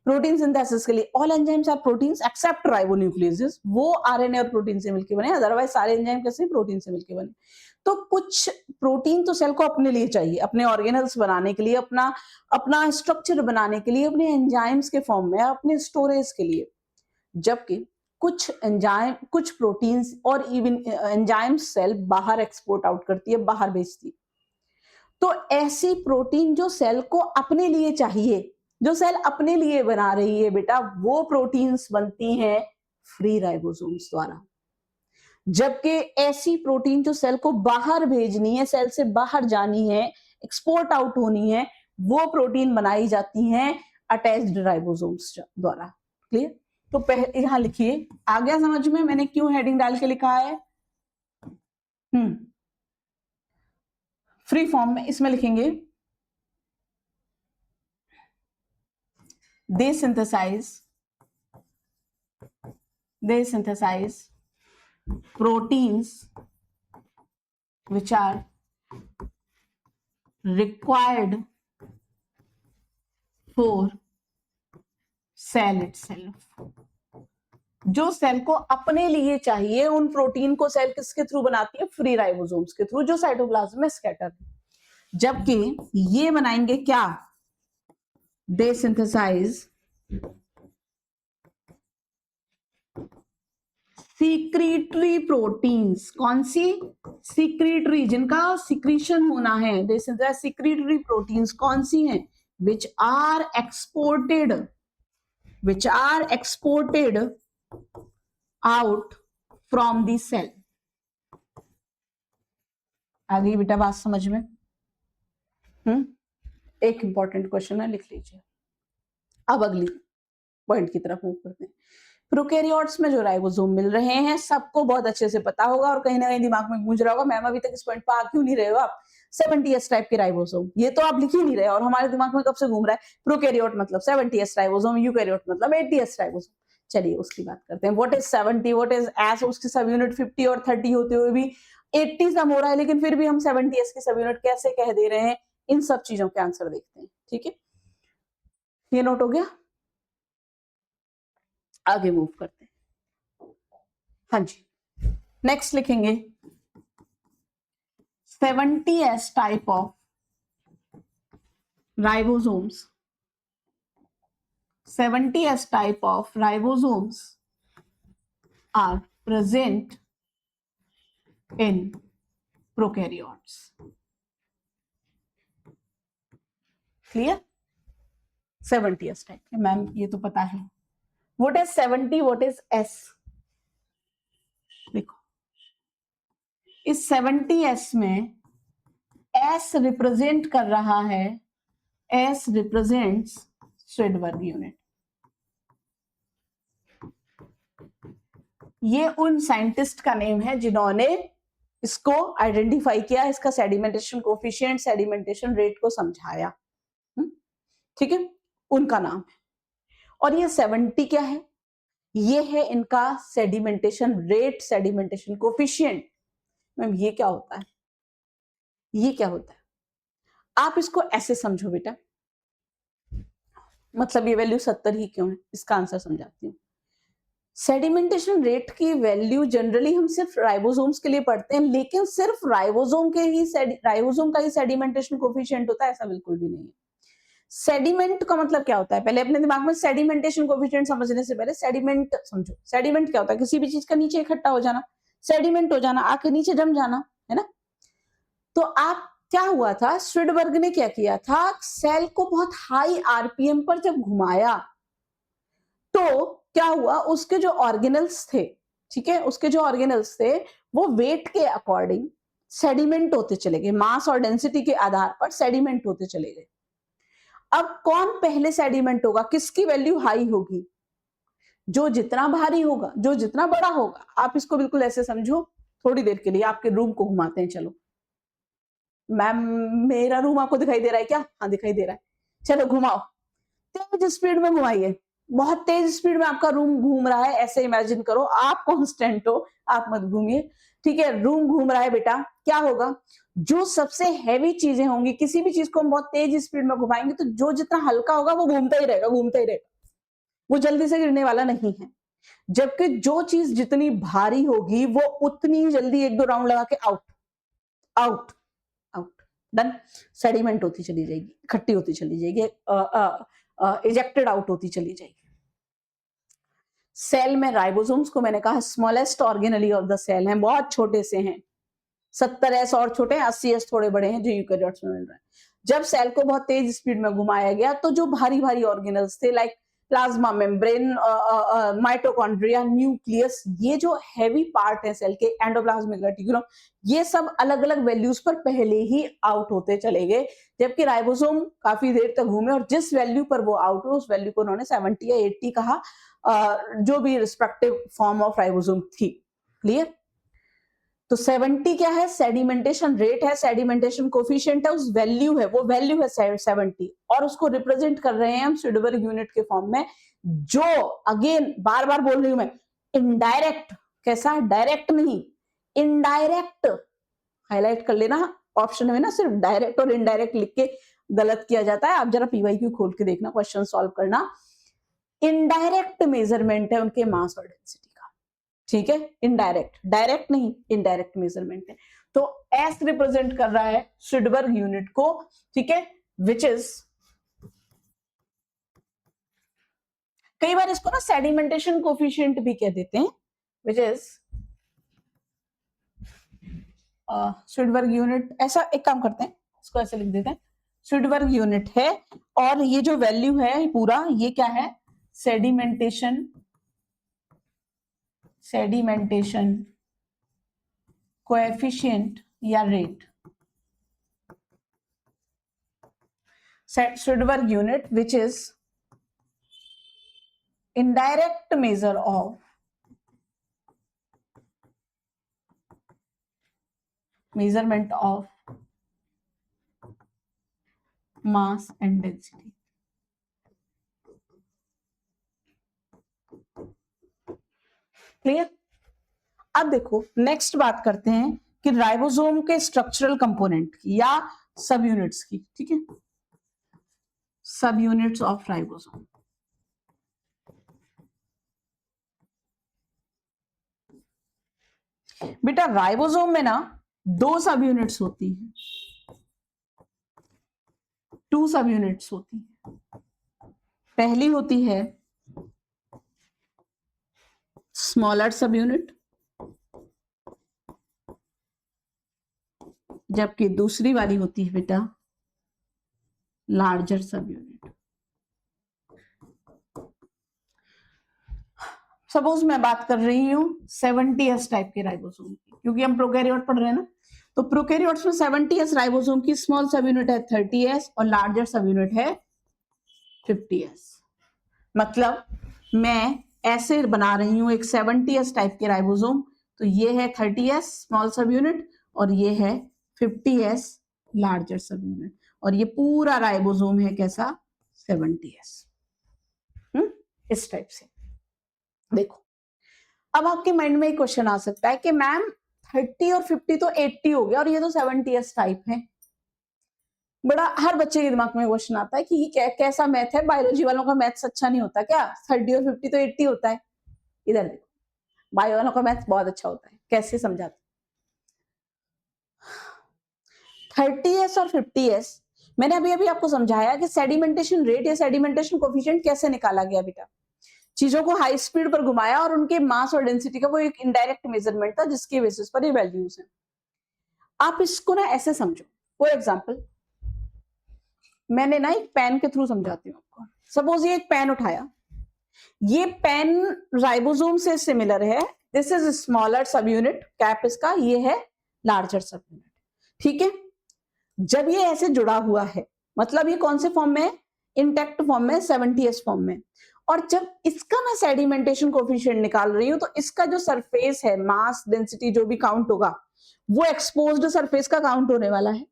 प्रोटीन सिंथेसिस के लिए। All enzymes are proteins except ribonucleases, वो आरएनए और प्रोटीन से मिलकर बने, अदरवाइज सारे एंजाइम कैसे, प्रोटीन से मिलकर बने। तो कुछ प्रोटीन तो सेल को अपने लिए चाहिए, अपने ऑर्गेनल्स बनाने के लिए, अपना अपना स्ट्रक्चर बनाने के लिए, अपने एंजाइम्स के फॉर्म में, अपने स्टोरेज के लिए। जबकि कुछ एंजाइम, कुछ प्रोटीन्स और इवन एंजाइम सेल बाहर एक्सपोर्ट आउट करती है, बाहर भेजती है। तो ऐसी प्रोटीन जो सेल को अपने लिए चाहिए, जो सेल अपने लिए बना रही है बेटा, वो प्रोटीन्स बनती हैं फ्री राइबोसोम्स द्वारा। जबकि ऐसी प्रोटीन जो सेल को बाहर भेजनी है, सेल से बाहर जानी है, एक्सपोर्ट आउट होनी है, वो प्रोटीन बनाई जाती हैं अटैच्ड राइबोसोम्स द्वारा। क्लियर? तो पहले यहां लिखिए, आ गया समझ में मैंने क्यों हेडिंग डाल के लिखा है। फ्री फॉर्म में इसमें लिखेंगे, they synthesize proteins which are required for cell itself। जो सेल को अपने लिए चाहिए, उन प्रोटीन को सेल किसके थ्रू बनाती है, फ्री राइबोसोम्स के थ्रू, जो साइटोप्लाज्म में स्कैटर। जबकि ये बनाएंगे क्या, they synthesize सीक्रेटरी प्रोटीन्स, कौन सी? सीक्रेटरी, जिनका सिक्रीशन होना है, this is the secretory proteins, कौन सी हैं? Which are exported out from the cell. आ गई बेटा बात समझ में? एक इंपॉर्टेंट क्वेश्चन है, लिख लीजिए। अब अगली पॉइंट की तरफ मूव करते हैं। प्रोकैरियोट्स में जो राइबोसोम मिल रहे हैं, सबको बहुत अच्छे से पता होगा और कहीं ना कहीं दिमाग में गूंज रहा होगा, मैम अभी तक इस पॉइंट पर आ क्यों नहीं रहे हो आप? 70s टाइप के राइबोसोम, ये तो आप लिख ही नहीं रहे और हमारे दिमाग में कब से घूम रहा है प्रोकैरियोट मतलब 70s राइबोसोम, यूकैरियोट मतलब 80s राइबोसोम। चलिए उसकी बात करते हैं। What is 70, what is S? उसके सब यूनिट 50 और 30 होते हुए भी 80 सम हो रहा है, लेकिन फिर भी हम 70s के सब यूनिट कैसे कह दे रहे हैं? इन सब चीजों के आंसर देखते हैं, ठीक है? ये नोट हो गया, आगे मूव करते हैं। हाँ जी, नेक्स्ट लिखेंगे 70s type of ribosomes. 70s type of ribosomes are present in prokaryotes. Clear? 70s type, ma'am ये तो पता है। What is 70? What is S? देखो इस 70s में S रिप्रेजेंट कर रहा है, S रिप्रेजेंट्स श्वेडबर्ग यूनिट। ये उन साइंटिस्ट का नेम है जिन्होंने इसको आइडेंटिफाई किया, इसका सेडिमेंटेशन कोफिशिएंट, सेडिमेंटेशन रेट को समझाया, ठीक है, उनका नाम है। और ये 70 क्या है? ये है इनका sedimentation rate, sedimentation coefficient. Ma'am ये क्या होता है? ये क्या होता है? आप इसको ऐसे समझो बेटा, मतलब ये वैल्यू 70 ही क्यों है, इसका आंसर समझाती हूँ। सेडिमेंटेशन रेट की वैल्यू जनरली हम सिर्फ राइबोसोम्स के लिए पढ़ते हैं, लेकिन सिर्फ राइबोसोम का ही सेडिमेंटेशन कोफिशिएंट होता है, ऐसा बिल्कुल भी नहीं है। सेडिमेंट का मतलब क्या होता है? पहले अपने दिमाग में सेडिमेंटेशन कोफिशिएंट समझने से पहले सेडिमेंट समझो। सेडिमेंट क्या होता है? किसी भी चीज का नीचे इकट्ठा हो जाना, सेडिमेंट हो जाना, आके नीचे जम जाना, है ना? तो आप क्या हुआ था, श्वेडबर्ग ने क्या किया था, सेल को बहुत हाई आरपीएम पर जब घुमाया तो क्या हुआ, उसके जो ऑर्गेनल्स थे, ठीक है, उसके जो ऑर्गेनल्स थे वो वेट के अकॉर्डिंग सेडिमेंट होते चले गए, मास और डेंसिटी के आधार पर सेडिमेंट होते चले गए। अब कौन पहले सेडिमेंट होगा, किसकी वैल्यू हाई होगी? जो जितना भारी होगा, जो जितना बड़ा होगा। आप इसको बिल्कुल ऐसे समझो, थोड़ी देर के लिए आपके रूम को घुमाते हैं, चलो। मैम मेरा रूम आपको दिखाई दे रहा है क्या? हाँ दिखाई दे रहा है, चलो घुमाओ, तेज स्पीड में घुमाइए। बहुत तेज स्पीड में आपका रूम घूम रहा है, ऐसे इमेजिन करो, आप कांस्टेंट हो, आप मत घूमिए, ठीक है? रूम घूम रहा है बेटा, क्या होगा, जो सबसे हैवी चीजें होंगी, किसी भी चीज को हम बहुत तेज स्पीड में घुमाएंगे तो जो जितना हल्का होगा वो घूमता ही रहेगा, घूमता ही रहेगा, वो जल्दी से गिरने वाला नहीं है। जबकि जो चीज जितनी भारी होगी वो उतनी ही जल्दी एक दो राउंड लगा के out out out, done. Sediment होती चली जाएगी, इकट्ठी होती चली जाएगी, इजेक्टेड आउट होती चली जाएगी। सेल में राइबोसोम्स को मैंने कहा smallest organelle of the cell हैं, बहुत छोटे से हैं, 70s और छोटे हैं, 80s थोड़े बड़े हैं जो यूकैरियोट्स में मिल रहा है। जब सेल को बहुत तेज स्पीड में घुमाया गया तो जो भारी भारी ऑर्गेनल्स थे, like plasma membrane, mitochondria, nucleus, ये जो हैवी पार्ट है सेल के, एंडोप्लाज्मिक रेटिकुलम, ये सब अलग अलग वैल्यूज पर पहले ही आउट होते चले गए, जबकि राइबोसोम काफी देर तक घूमे और जिस वैल्यू पर वो आउट हुए उस वैल्यू को उन्होंने 70 या 80 कहा, जो भी रिस्पेक्टिव फॉर्म ऑफ राइबोसोम थी। क्लियर? तो 70 क्या है, सेडिमेंटेशन रेट है, सेडिमेंटेशन कोफिशिएंट है, उस वैल्यू है, वो वैल्यू है 70, और उसको रिप्रेजेंट कर रहे हैं हम श्वेडबर्ग यूनिट के फॉर्म में, जो अगेन बार बार बोल रही हूं मैं, इनडायरेक्ट, कैसा, डायरेक्ट नहीं, इनडायरेक्ट, हाईलाइट कर लेना, ऑप्शन में ना सिर्फ डायरेक्ट और इनडायरेक्ट लिख के गलत किया जाता है, आप जरा पीवाईक्यू खोल के देखना, क्वेश्चन सॉल्व करना। इनडायरेक्ट मेजरमेंट है उनके मास और डेंसिटी का, ठीक है, इनडायरेक्ट, डायरेक्ट नहीं, इनडायरेक्ट मेजरमेंट है। तो एस रिप्रेजेंट कर रहा है श्वेडबर्ग यूनिट को, ठीक है, विच इज, कई बार इसको ना सेडिमेंटेशन कोफिशिएंट भी कह देते हैं, which is स्वीडबर्ग यूनिट, ऐसा एक काम करते हैं, इसको ऐसे लिख देते हैं, स्वीडबर्ग यूनिट है, और ये जो वैल्यू है पूरा ये क्या है, सेडिमेंटेशन कोएफिशिएंट या rate, Svedberg unit which is indirect measure of measurement of mass and density. Clear? अब देखो नेक्स्ट बात करते हैं कि राइबोसोम के स्ट्रक्चरल कंपोनेंट की या सब यूनिट्स की, ठीक है, सब यूनिट्स ऑफ राइबोसोम। बेटा राइबोसोम में ना दो सब यूनिट्स होती हैं, 2 सब यूनिट्स होती हैं। पहली होती है स्मॉलर सब यूनिट, जबकि दूसरी वाली होती है बेटा लार्जर सब यूनिट। सपोज मैं बात कर रही हूं 70S टाइप के राइबोसोम की, क्योंकि हम प्रोकैरियोट पढ़ रहे हैं ना, तो प्रोकैरियोट्स में 70S राइबोसोम की स्मॉल सब यूनिट है 30S और लार्जर सब यूनिट है 50S। मतलब मैं ऐसे बना रही हूं एक 70S टाइप के राइबोसोम, तो ये है 30S स्मॉल सब यूनिट और ये है 50S लार्जर सब यूनिट, और ये पूरा राइबोसोम है कैसा, 70S। इस टाइप से। देखो अब आपके माइंड में एक क्वेश्चन आ सकता है कि मैम 30 और 50 तो 80 हो गया और ये तो 70S टाइप है। बड़ा हर बच्चे के दिमाग में क्वेश्चन आता है कि ये कैसा मैथ है, बायोलॉजी वालों का मैथ्स अच्छा नहीं होता क्या, 30 और 50 तो 80 होता है। इधर देखो बायो वालों का मैथ्स बहुत अच्छा होता है, कैसे समझाते, 30S और 50S मैंने अभी अभी आपको समझाया कि सेडिमेंटेशन रेट या सेडिमेंटेशन कोफिशिएंट कैसे निकाला गया बेटा। चीजों को हाई स्पीड पर घुमाया और उनके मास और डेंसिटी का वो एक इनडायरेक्ट मेजरमेंट था जिसके बेसिस पर ये वैल्यूज हैं। आप इसको ना ऐसे समझो, फॉर एग्जांपल मैंने ना एक पेन के थ्रू समझाती हूँ आपको। सपोज ये एक पेन उठाया, ये पेन राइबोसोम से सिमिलर है, दिस इज स्मॉलर सब यूनिट, कैप इसका, ये है लार्जर सब यूनिट, ठीक है। जब ये ऐसे जुड़ा हुआ है, मतलब ये कौन से फॉर्म में है, इंटैक्ट फॉर्म में, 70S फॉर्म में, और जब इसका मैं सेडिमेंटेशन कोफिशिएंट निकाल रही हूं तो इसका जो सरफेस है, मास डेंसिटी जो भी काउंट होगा वो एक्सपोज्ड सरफेस का काउंट होने वाला है,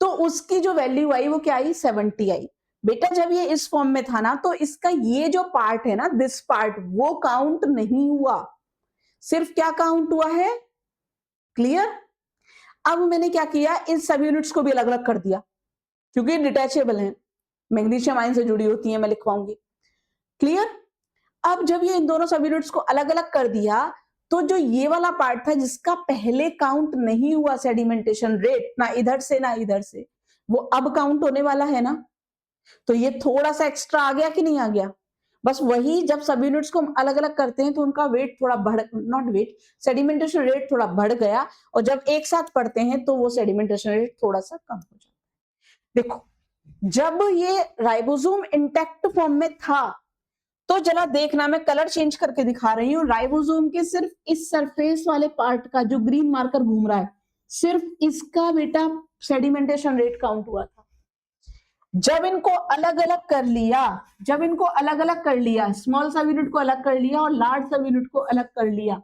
तो उसकी जो वैल्यू आई वो क्या आई, 70 आई। बेटा जब ये इस फॉर्म में था ना तो इसका ये जो पार्ट है ना, दिस पार्ट, वो काउंट नहीं हुआ, सिर्फ क्या काउंट हुआ है, क्लियर। अब मैंने क्या किया, इन सब यूनिट्स को भी अलग अलग कर दिया क्योंकि डिटैचेबल है, मैग्नीशियम आयन से जुड़ी होती है, मैं लिखवाऊंगी, क्लियर। अब जब ये इन दोनों सब यूनिट्स को अलग अलग कर दिया तो जो ये वाला पार्ट था जिसका पहले काउंट नहीं हुआ सेडिमेंटेशन रेट, ना इधर से ना इधर से, वो अब काउंट होने वाला है ना, तो ये थोड़ा सा एक्स्ट्रा आ गया कि नहीं आ गया। बस वही जब सब यूनिट्स को हम अलग अलग करते हैं तो उनका वेट थोड़ा बढ़, नॉट वेट, सेडिमेंटेशन रेट थोड़ा बढ़ गया, और जब एक साथ पढ़ते हैं तो वो सेडिमेंटेशन रेट थोड़ा सा कम हो जाता है। देखो जब ये राइबोसोम इंटैक्ट फॉर्म में था तो जरा देखना, मैं कलर चेंज करके दिखा रही हूँ, राइबोसोम के सिर्फ इस सरफेस वाले पार्ट का जो ग्रीन मार्कर घूम रहा है, सिर्फ इसका बेटा सेडिमेंटेशन रेट काउंट हुआ था। जब इनको अलग अलग कर लिया, जब इनको अलग अलग कर लिया, स्मॉल सब यूनिट को अलग कर लिया और लार्ज सब यूनिट को अलग कर लिया,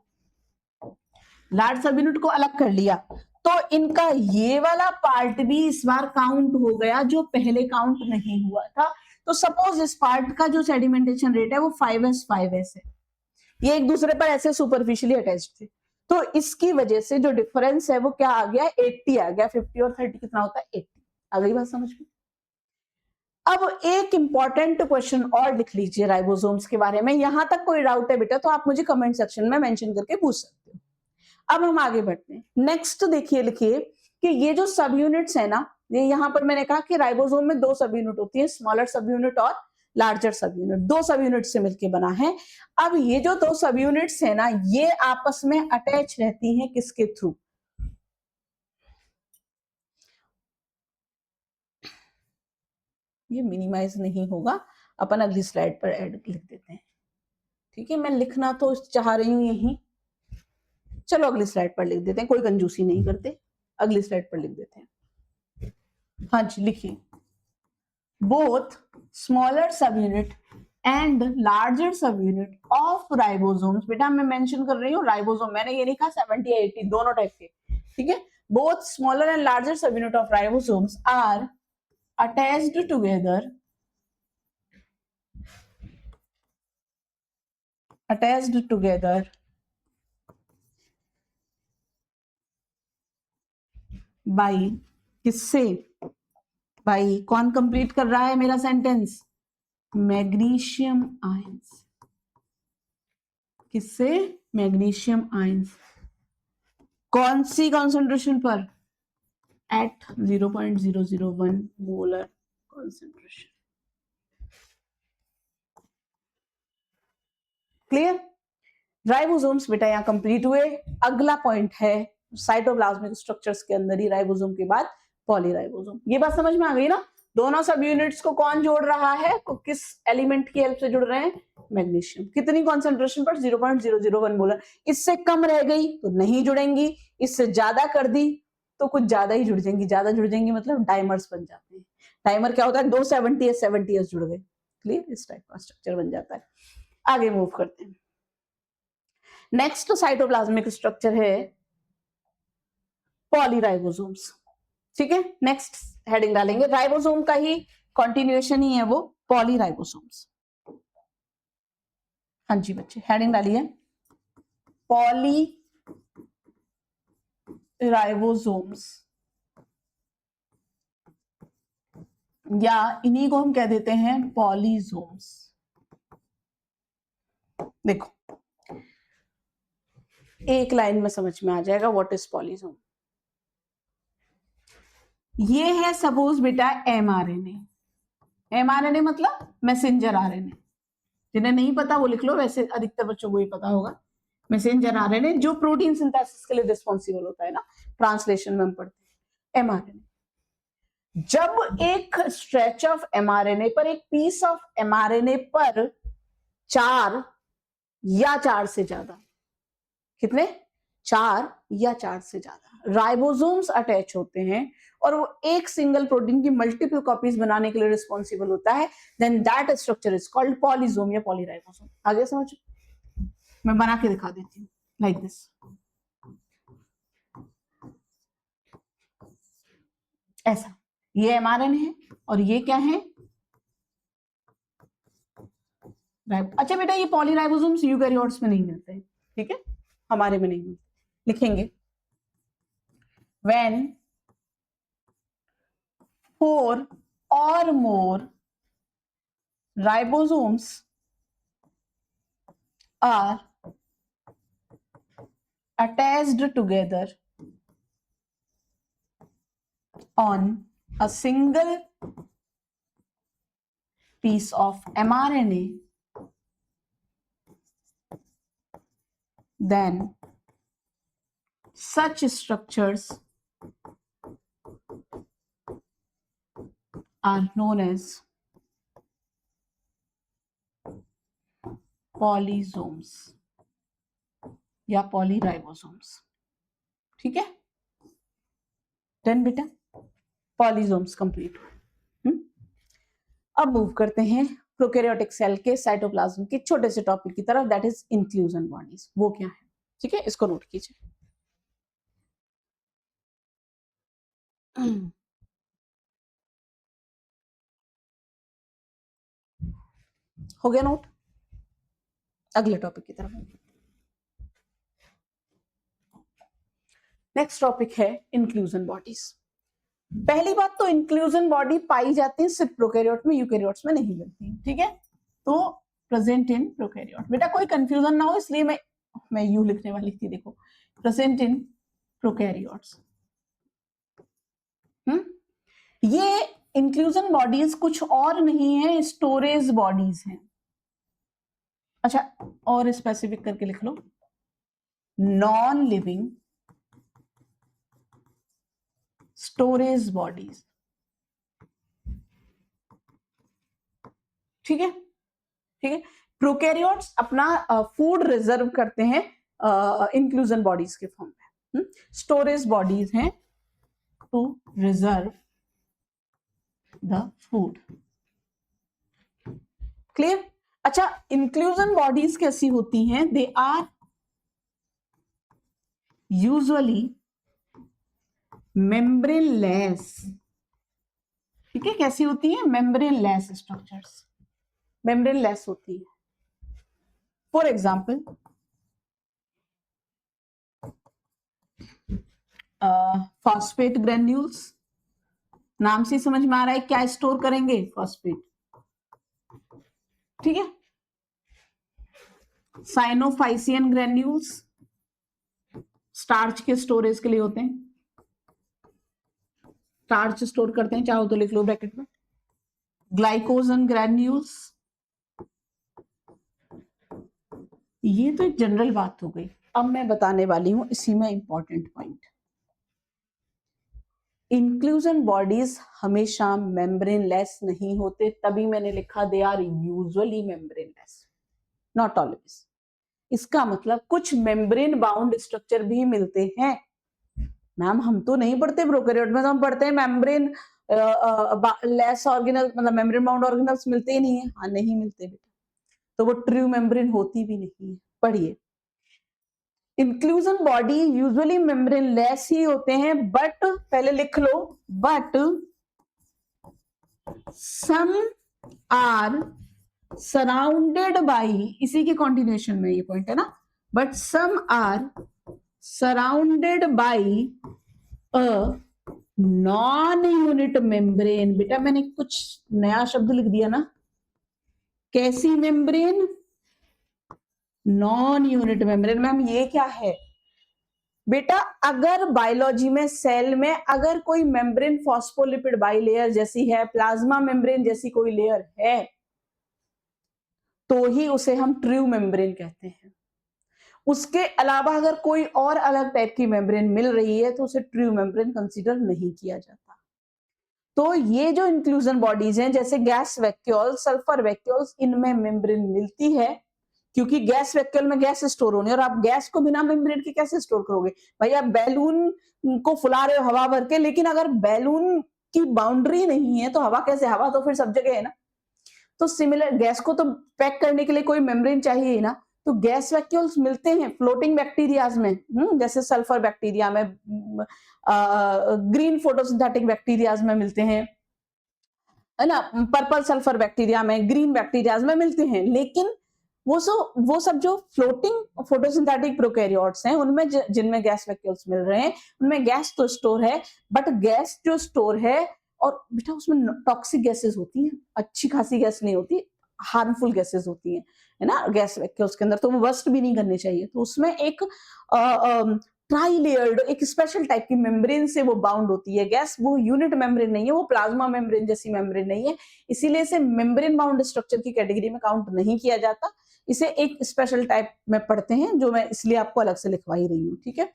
लार्ज सब यूनिट को अलग कर लिया, तो इनका ये वाला पार्ट भी इस बार काउंट हो गया जो पहले काउंट नहीं हुआ था। तो सपोज इस पार्ट का जो सेडिमेंटेशन रेट है वो 5S है, ये एक दूसरे पर ऐसे सुपरफिशियली अटैच्ड थे, तो इसकी वजह से जो डिफरेंस है वो क्या आ गया, 80 आ गया। 50 और 30 कितना होता है, 80। आ गई बात समझ में। अब एक इंपॉर्टेंट क्वेश्चन और लिख लीजिए राइबोसोम्स के बारे में, यहां तक कोई डाउट है बेटा तो आप मुझे कमेंट सेक्शन में मेंशन करके पूछ सकते हो। अब हम आगे बढ़ते हैं, नेक्स्ट देखिए, लिखिए कि ये जो सब यूनिट्स है ना, ये यहां पर मैंने कहा कि राइबोसोम में 2 सब यूनिट होती है, स्मॉलर सब यूनिट और लार्जर सब यूनिट, दो सब यूनिट से मिलकर बना है। अब ये जो दो सब यूनिट्स है ना, ये आपस में अटैच रहती हैं किसके थ्रू? ये मिनिमाइज नहीं होगा, अपन अगली स्लाइड पर ऐड लिख देते हैं, ठीक है। मैं लिखना तो चाह रही हूं यही, चलो अगली स्लाइड पर लिख देते हैं, कोई कंजूसी नहीं करते, अगली स्लाइड पर लिख देते हैं। हाँ जी लिखिए, बोथ स्मॉलर सब unit and larger sub unit of ribosomes, बेटा मैं मेंशन कर रही हूँ राइबोसोम, मैंने ये नहीं कहा 70 या 80, दोनों टाइप के, ठीक है। Both smaller and larger sub unit of ribosomes are attached together by, किससे? बाई, कौन कंप्लीट कर रहा है मेरा सेंटेंस? Magnesium ions. किससे? Magnesium ions. कौन सी कॉन्सेंट्रेशन पर? At 0.001 molar concentration. Clear? Ribosomes बेटा यहाँ कंप्लीट हुए। अगला पॉइंट है साइटोप्लाज्मिक स्ट्रक्चर्स के अंदर ही राइबोसोम के बाद पॉलीराइबोसोम। ये बात समझ में आ गई ना? दोनों सब यूनिट्स को कौन जोड़ रहा है, किस एलिमेंट की हेल्प से जुड़ रहे हैं? मैग्नीशियम। कितनी कॉन्सेंट्रेशन पर? 0.001 मोलर। इससे कम रह गई तो नहीं जुड़ेंगी, इससे ज्यादा कर दी तो कुछ ज्यादा ही जुड़ जाएंगी। ज्यादा जुड़ जाएंगी मतलब डाइमर्स बन जाते हैं। डाइमर क्या होता है? 270 जुड़ गए। क्लियर? इस टाइप का स्ट्रक्चर बन जाता है। आगे मूव करते हैं। नेक्स्ट साइटोप्लाज्मिक स्ट्रक्चर है पॉलीराइबोसोम्स, ठीक है। नेक्स्ट हेडिंग डालेंगे, राइबोसोम का ही कंटिन्यूएशन ही है वो, पॉलीराइबोसोम्स। हाँ जी बच्चे, हेडिंग डालिए पॉलीराइबोसोम्स, या इन्हीं को हम कह देते हैं पॉलीजोम्स। देखो एक लाइन में समझ में आ जाएगा व्हाट इज पॉलीजोम। ये है सपोज बेटा एमआरएनए। एमआरएनए मतलब मैसेंजर आरएनए। जिन्हें नहीं पता वो लिख लो, वैसे अधिकतर बच्चों को ही पता होगा। मैसेंजर आरएनए जो प्रोटीन सिंथेसिस के लिए रिस्पॉन्सिबल होता है ना, ट्रांसलेशन में हम पढ़ते हैं। एमआरएनए, जब एक स्ट्रेच ऑफ एमआरएनए पर, एक पीस ऑफ एमआरएनए पर 4 या 4 से ज्यादा, कितने? 4 या 4 से ज्यादा राइबोसोम्स अटैच होते हैं और वो एक सिंगल प्रोटीन की मल्टीपल कॉपीज बनाने के लिए रिस्पॉन्सिबल होता है, then that structure is called polysome or polyribosome. आगे समझ? मैं बना के दिखा देती हूँ लाइक दिस। ऐसा, ये एमआरएनए है और ये क्या है? अच्छा बेटा ये पॉलीराइबोसोम्स यूकैरियोट्स में नहीं मिलते, ठीक है, हमारे में नहीं मिलते। लिखेंगे when 4 or more ribosomes are attached together on a single piece of mRNA, then such structures are known as polysomes या पॉलीराइबोसोम्स, ठीक है। डन बेटा, पॉलीसोम्स कंप्लीट। अब मूव करते हैं प्रोकैरियोटिक सेल के साइटोप्लाज्म के छोटे से टॉपिक की तरफ, दैट इज इंक्लूजन बॉडीज। वो क्या है, ठीक है, इसको नोट कीजिए। हो गया नोट? अगले टॉपिक की तरफ। नेक्स्ट टॉपिक है इंक्लूजन बॉडीज। पहली बात तो इंक्लूजन बॉडी पाई जाती है सिर्फ प्रोकैरियोट में, यूकैरियोट्स में नहीं मिलती, ठीक है। तो प्रेजेंट इन प्रोकैरियोट, बेटा कोई कंफ्यूजन ना हो इसलिए मैं यू लिखने वाली थी, देखो प्रेजेंट इन प्रोकैरियोट्स। ये इंक्लूजन बॉडीज कुछ और नहीं है, स्टोरेज बॉडीज हैं। अच्छा, और स्पेसिफिक करके लिख लो, नॉन लिविंग स्टोरेज बॉडीज। ठीक है, ठीक है। प्रोकैरियोट्स अपना फूड रिजर्व करते हैं इंक्लूजन बॉडीज के फॉर्म में। स्टोरेज बॉडीज हैं to reserve the food. Clear? अच्छा, इंक्लूजन बॉडीज कैसी होती हैं? They are usually membraneless. ठीक है, कैसी होती है? मेम्ब्रेनलेस स्ट्रक्चर्स, मेम्ब्रेनलेस होती है। फॉर एग्जाम्पल, फॉस्फेट ग्रेन्यूल्स, नाम से समझ में आ रहा है क्या स्टोर करेंगे? फॉस्फेट। ठीक है। साइनोफाइसियन ग्रेन्यूल्स स्टार्च के स्टोरेज के लिए होते हैं, स्टार्च स्टोर करते हैं, चाहो तो लिख लो ब्रैकेट में। ग्लाइकोजन ग्रेन्यूल्स, ये तो एक जनरल बात हो गई। अब मैं बताने वाली हूं इसी में इंपॉर्टेंट पॉइंट। इंक्लूजन बॉडीज हमेशा मेम्ब्रेनलेस नहीं होते, तभी मैंने लिखा they are usually membraneless, not always. इसका मतलब कुछ मेम्ब्रेन बाउंड स्ट्रक्चर भी मिलते हैं। मैम हम तो नहीं पढ़ते प्रोकैरियोट में, तो हम पढ़ते हैं मेम्ब्रेन लेस ऑर्गेनल, मतलब मेम्ब्रेन बाउंड ऑर्गेनल्स मिलते ही नहीं है। हाँ, नहीं मिलते बेटा, तो वो ट्रू मेम्ब्रेन होती भी नहीं है। पढ़िए, inclusion body usually membrane less ही होते हैं, बट पहले लिख लो, but some are surrounded by, इसी के कॉन्टिन्यूएशन में ये पॉइंट है ना, but some are surrounded by a non unit membrane. बेटा मैंने कुछ नया शब्द लिख दिया ना, कैसी membrane? Non unit membrane. Ma'am ये क्या है? बेटा अगर बायोलॉजी में सेल में अगर कोई मेम्ब्रेन फॉस्फोलिपिड बाइलेयर जैसी है, प्लाज्मा मेम्ब्रेन जैसी कोई लेयर है, तो ही उसे हम ट्रू मेम्ब्रेन कहते हैं। उसके अलावा अगर कोई और अलग टाइप की मेम्ब्रेन मिल रही है तो उसे ट्रू मेम्ब्रेन कंसीडर नहीं किया जाता। तो ये जो इंक्लूजन बॉडीज हैं, जैसे गैस वैक्यूल, सल्फर वैक्यूल्स, इनमें मेम्ब्रेन मिलती है, क्योंकि गैस वैक्यूल में गैस स्टोर होने, और आप गैस को बिना मेम्ब्रेन के कैसे स्टोर करोगे? भाई आप बैलून को फुला रहे हो हवा भर के, लेकिन अगर बैलून की बाउंड्री नहीं है तो हवा कैसे? हवा तो फिर सब जगह है ना। तो सिमिलर गैस को तो पैक करने के लिए कोई मेम्ब्रेन चाहिए ही ना। तो गैस वैक्यूल्स मिलते हैं फ्लोटिंग बैक्टीरियाज में, जैसे सल्फर बैक्टीरिया में, ग्रीन फोटोसिंथेटिक बैक्टीरियाज में मिलते हैं, है ना, पर्पल सल्फर बैक्टीरिया में, ग्रीन बैक्टीरियाज में मिलते हैं। लेकिन वो सब जो फ्लोटिंग फोटोसिंथेटिक प्रोकैरियोट्स हैं, उनमें जिनमें गैस वैक्यूल्स मिल रहे हैं, उनमें गैस तो स्टोर है, बट गैस जो स्टोर है, और बेटा उसमें टॉक्सिक गैसेस होती हैं, अच्छी खासी गैस नहीं होती, हार्मफुल गैसेस होती हैं, है ना, गैस वैक्यूल्स के अंदर, तो वो बस्ट भी नहीं करने चाहिए। तो उसमें एक ट्राई लेयर्ड, एक स्पेशल टाइप की मेम्ब्रेन से वो बाउंड होती है गैस। वो यूनिट मेम्ब्रेन नहीं है, वो प्लाज्मा मेम्ब्रेन जैसी मेम्ब्रेन नहीं है, इसीलिए इसे मेम्ब्रेन बाउंड स्ट्रक्चर की कैटेगरी में काउंट नहीं किया जाता। इसे एक स्पेशल टाइप में पढ़ते हैं, जो मैं इसलिए आपको अलग से लिखवा ही रही हूँ। ठीक है,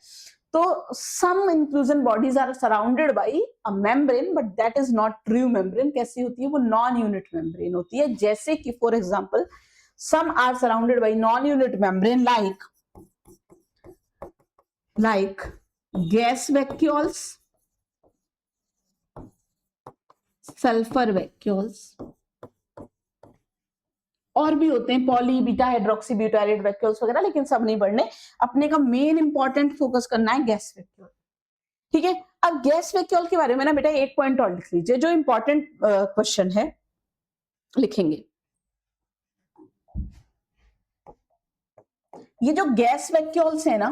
तो some inclusion bodies are surrounded by a membrane, but that is not true membrane. कैसी होती है? वो नॉन यूनिट मेम्ब्रेन होती है। जैसे कि for example, some are surrounded by non unit membrane like gas vacuoles, sulfur vacuoles, और भी होते हैं poly beta hydroxy butylate vacuoles वगैरह, लेकिन सब नहीं पढ़ने। अपने का मेन इंपॉर्टेंट फोकस करना है गैस वैक्यूल। ठीक है, अब गैस वैक्यूल के बारे में ना बेटा एक पॉइंट और लिख लीजिए, जो इंपॉर्टेंट क्वेश्चन है लिखेंगे। ये जो गैस वैक्यूल्स है ना,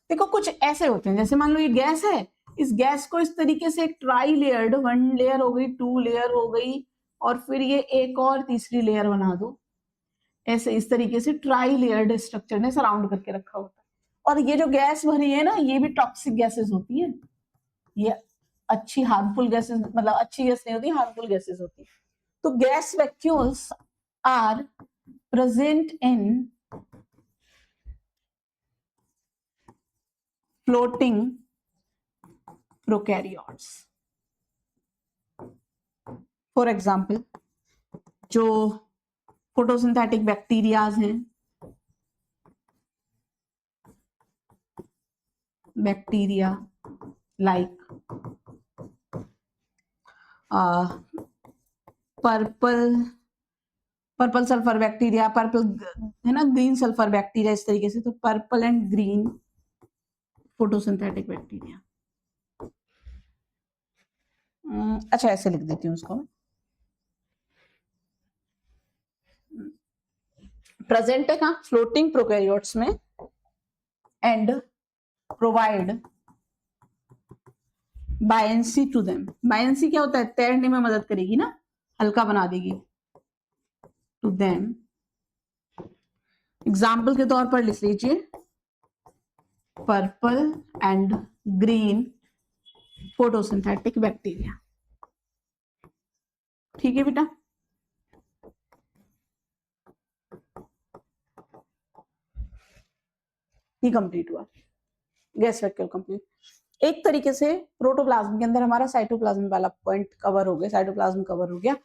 देखो कुछ ऐसे होते हैं, जैसे मान लो ये गैस है, इस गैस को इस तरीके से एक ट्राई लेयर्ड, 1 लेयर हो गई, 2 लेयर हो गई, और फिर ये एक और तीसरी लेयर बना दो, ऐसे इस तरीके से ट्राई लेयर्ड स्ट्रक्चर ने सराउंड करके रखा होता है। और ये जो गैस भरी है ना, ये भी टॉक्सिक गैसेस होती है, ये अच्छी हार्मफुल गैसेस, मतलब अच्छी गैस नहीं होती, हार्मफुल गैसेस होती। तो gas vacuoles are present in floating prokaryotes. For example, जो फोटोसिंथेटिक बैक्टीरियाज हैं, bacteria like purple sulphur bacteria, purple है ना, ग्रीन सल्फर बैक्टीरिया, इस तरीके से। तो purple and green photosynthetic bacteria. अच्छा, ऐसे लिख देती हूँ उसको। प्रेजेंट है कहाँ? फ्लोटिंग प्रोकैरियोट्स में, and provide buoyancy to them. Buoyancy क्या होता है? तैरने में मदद करेगी ना, हल्का बना देगी। टू देम, एग्जाम्पल के तौर पर लिख लीजिए purple and green photosynthetic bacteria. ठीक है बेटा, ये कंप्लीट हुआ, गैस वैक्यूल कंप्लीट। एक तरीके से प्रोटोप्लाज्म के अंदर हमारा साइटोप्लाज्म वाला पॉइंट कवर हो गया, साइटोप्लाज्म कवर हो गया।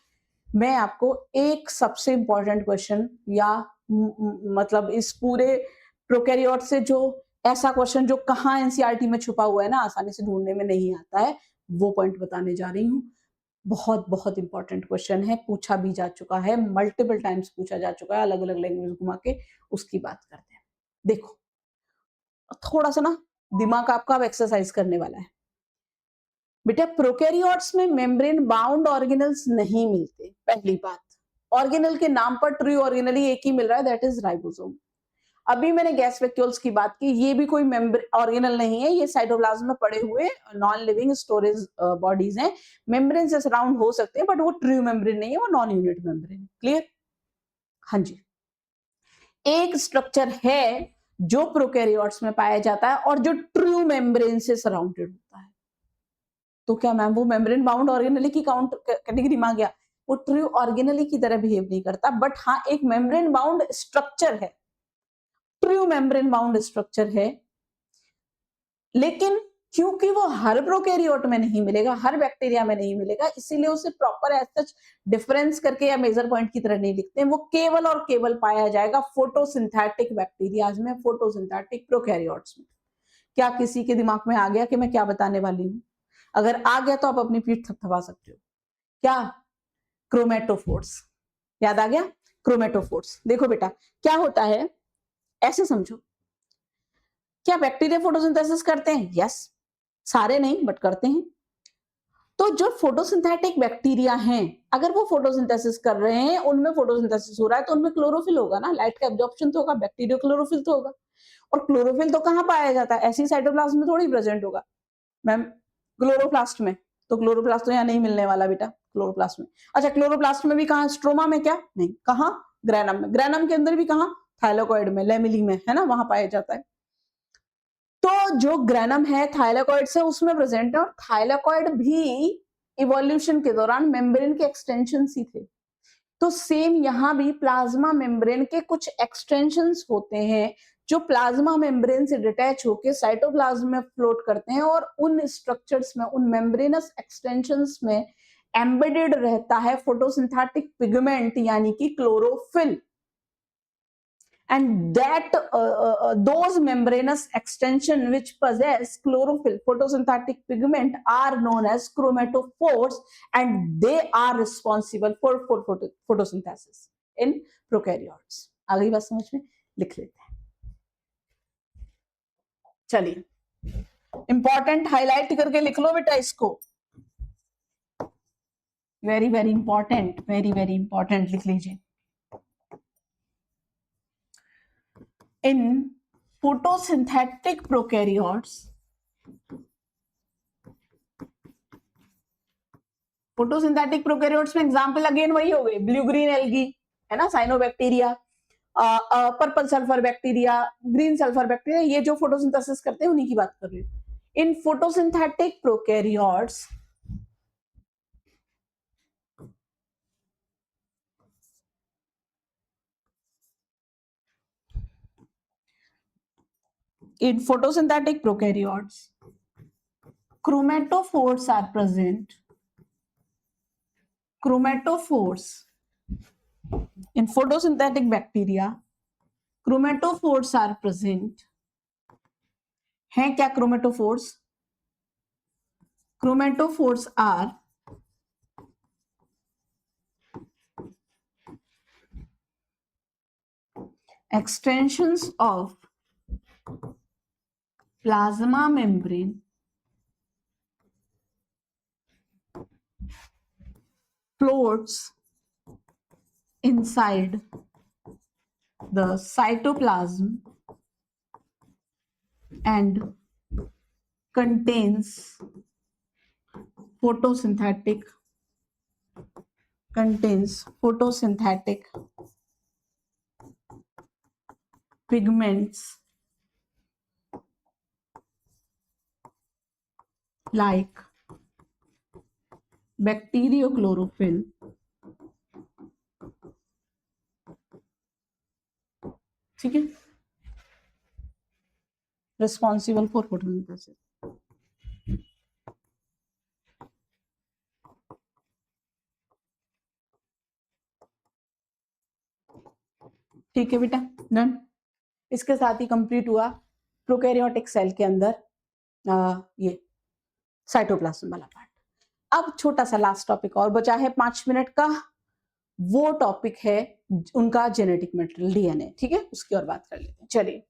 मैं आपको एक सबसे इंपॉर्टेंट क्वेश्चन, या मतलब इस पूरे प्रोकैरियोट से जो ऐसा क्वेश्चन जो कहाँ एनसीईआरटी में छुपा हुआ है ना, आसानी से ढूंढने में नहीं आता है, वो पॉइंट बताने जा रही हूँ। बहुत बहुत इंपॉर्टेंट क्वेश्चन है, पूछा भी जा चुका है, मल्टीपल टाइम्स पूछा जा चुका है, अलग अलग लैंग्वेज घुमा के। उसकी बात करते हैं। देखो, थोड़ा सा ना दिमाग आपका अब एक्सरसाइज करने वाला है बेटा। प्रोकैरियोट्स में मेम्ब्रेन बाउंड ऑर्गेनल्स नहीं मिलते, पहली बात। ऑर्गेनल के नाम पर ट्रू ऑर्गेनल ही एक ही मिल रहा है, दैट इज राइबोसोम। अभी मैंने गैस वैक्यूल्स की बात की, ये भी कोई मेम्ब्रेन ऑर्गेनल नहीं है, ये साइटोप्लाज्म में पड़े हुए नॉन लिविंग स्टोरेज बॉडीज हैं। मेम्ब्रेन से सराउंड हो सकते हैं, बट वो ट्रू मेम्ब्रेन नहीं है, वो नॉन यूनिट मेम्ब्रेन। क्लियर? हाँ जी। एक स्ट्रक्चर है जो प्रोकैरियोट्स में पाया जाता है और जो ट्रू मेम्ब्रेन से सराउंडेड होता है। तो क्या मैम वो मेम्ब्रेन बाउंड ऑर्गेनली की काउंट कैटेगरी में आ गया? वो ट्रू ऑर्गेनली की तरह बिहेव नहीं करता, बट हाँ एक मेम्ब्रेन बाउंड स्ट्रक्चर है, ट्रू मेम्ब्रेन बाउंड स्ट्रक्चर है। लेकिन क्योंकि वो हर प्रोकैरियोट में नहीं मिलेगा, हर बैक्टीरिया में नहीं मिलेगा, इसीलिए उसे प्रॉपर एज सच डिफरेंस करके या मेजर पॉइंट की तरह नहीं लिखते हैं। वो केवल और केवल पाया जाएगा फोटोसिंथेटिक बैक्टीरियाज में, फोटोसिंथेटिक प्रोकैरियोट्स में। क्या किसी के दिमाग में आ गया कि मैं क्या बताने वाली हूँ? अगर आ गया तो आप अपनी पीठ थपथपा सकते हो। क्या? क्रोमेटोफोर्स। याद आ गया? क्रोमेटोफोर्स। देखो बेटा, क्या होता है, ऐसे समझो। क्या बैक्टीरिया फोटोसिंथेसिस करते हैं? यस, सारे नहीं बट करते हैं। तो जो फोटोसिंथेटिक बैक्टीरिया हैं, अगर वो फोटोसिंथेसिस कर रहे हैं, उनमें फोटोसिंथेसिस हो रहा है, तो उनमें क्लोरोफिल होगा ना, लाइट का एब्जॉर्प्शन तो होगा, बैक्टीरिया क्लोरोफिल तो होगा। और क्लोरोफिल तो कहाँ पाया जाता है? ऐसी साइटोप्लाज्म में थोड़ी प्रेजेंट होगा मैम, क्लोरोप्लास्ट में। तो क्लोरोप्लास्ट तो यहाँ नहीं मिलने वाला बेटा, क्लोरोप्लास्ट में। अच्छा, क्लोरोप्लास्ट में भी कहाँ? स्ट्रोमा में? क्या नहीं, कहाँ? ग्रैनम में। ग्रैनम के अंदर भी कहाँ? थाइलाकॉइड में, लेमिली में, है ना, वहां पाया जाता है। तो जो ग्रैनम है थाइलाकॉइड से, उसमें प्रेजेंट है, और थाइलाकॉइड भी इवोल्यूशन के दौरान मेम्ब्रेन के एक्सटेंशन ही थे। तो सेम यहां भी प्लाज्मा मेम्ब्रेन के कुछ एक्सटेंशंस होते हैं जो प्लाज्मा मेम्ब्रेन से डिटैच होकर साइटोप्लाज्म में फ्लोट करते हैं, और उन स्ट्रक्चर्स में, उन मेम्ब्रेनस एक्सटेंशंस में एम्बेडेड रहता है फोटोसिंथेटिक पिगमेंट, यानी कि chlorophyll. And that those membranous extension which possess chlorophyll, photosynthetic pigment, are known as chromatophores, and they are responsible for photosynthesis in prokaryotes. आ गई बात समझ में? लिख लेते हैं। चलिए, इंपॉर्टेंट हाईलाइट करके लिख लो बेटा इसको। Very very important, very very important लिख लीजिए। In photosynthetic prokaryotes, photosynthetic prokaryotes में एग्जांपल अगेन वही हो गए, ब्लू ग्रीन एल्गी, है ना, cyanobacteria, purple sulphur bacteria, green sulphur bacteria, ये जो फोटोसिंथेसिस करते हैं उन्हीं की बात कर रही हूँ। In photosynthetic prokaryotes, chromatophores are present. Chromatophores. In photosynthetic bacteria, chromatophores are present. हैं क्या chromatophores? Chromatophores are extensions of plasma membrane floats inside the cytoplasm and contains photosynthetic pigments like bacteriochlorophyll, ठीक है, responsible for photosynthesis. ठीक है बेटा, done. इसके साथ ही complete हुआ प्रोकैरियोटिक सेल के अंदर ये साइटोप्लाज्म वाला पार्ट. अब छोटा सा लास्ट टॉपिक और बचा है 5 मिनट का. वो टॉपिक है उनका जेनेटिक मटेरियल डीएनए. ठीक है, उसकी और बात कर लेते हैं. चलिए,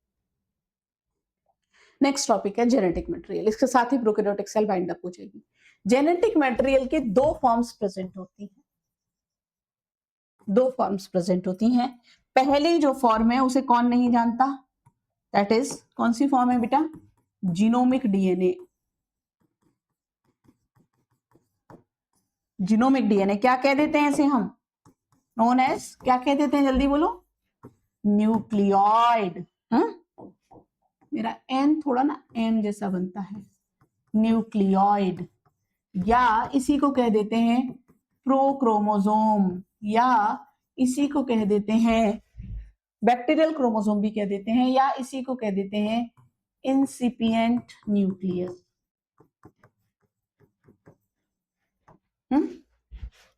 नेक्स्ट टॉपिक है जेनेटिक मटेरियल. इसके साथ ही प्रोकैरियोटिक सेल बाइंड अप हो जाएगी. जेनेटिक मटेरियल के दो फॉर्म्स प्रेजेंट होती हैं. पहली जो फॉर्म है उसे कौन नहीं जानता? दैट इज कौन सी फॉर्म है बेटा? Genomic DNA. जीनोमिक डीएनए क्या कह देते हैं इसे हम? नोन एज क्या कह देते हैं? जल्दी बोलो. न्यूक्लियोइड. मेरा एन थोड़ा ना एम जैसा बनता है. न्यूक्लियोइड. या इसी को कह देते हैं प्रोक्रोमोसोम, या इसी को कह देते हैं बैक्टीरियल क्रोमोसोम भी कह देते हैं, या इसी को कह देते हैं इंसिपिएंट न्यूक्लियस.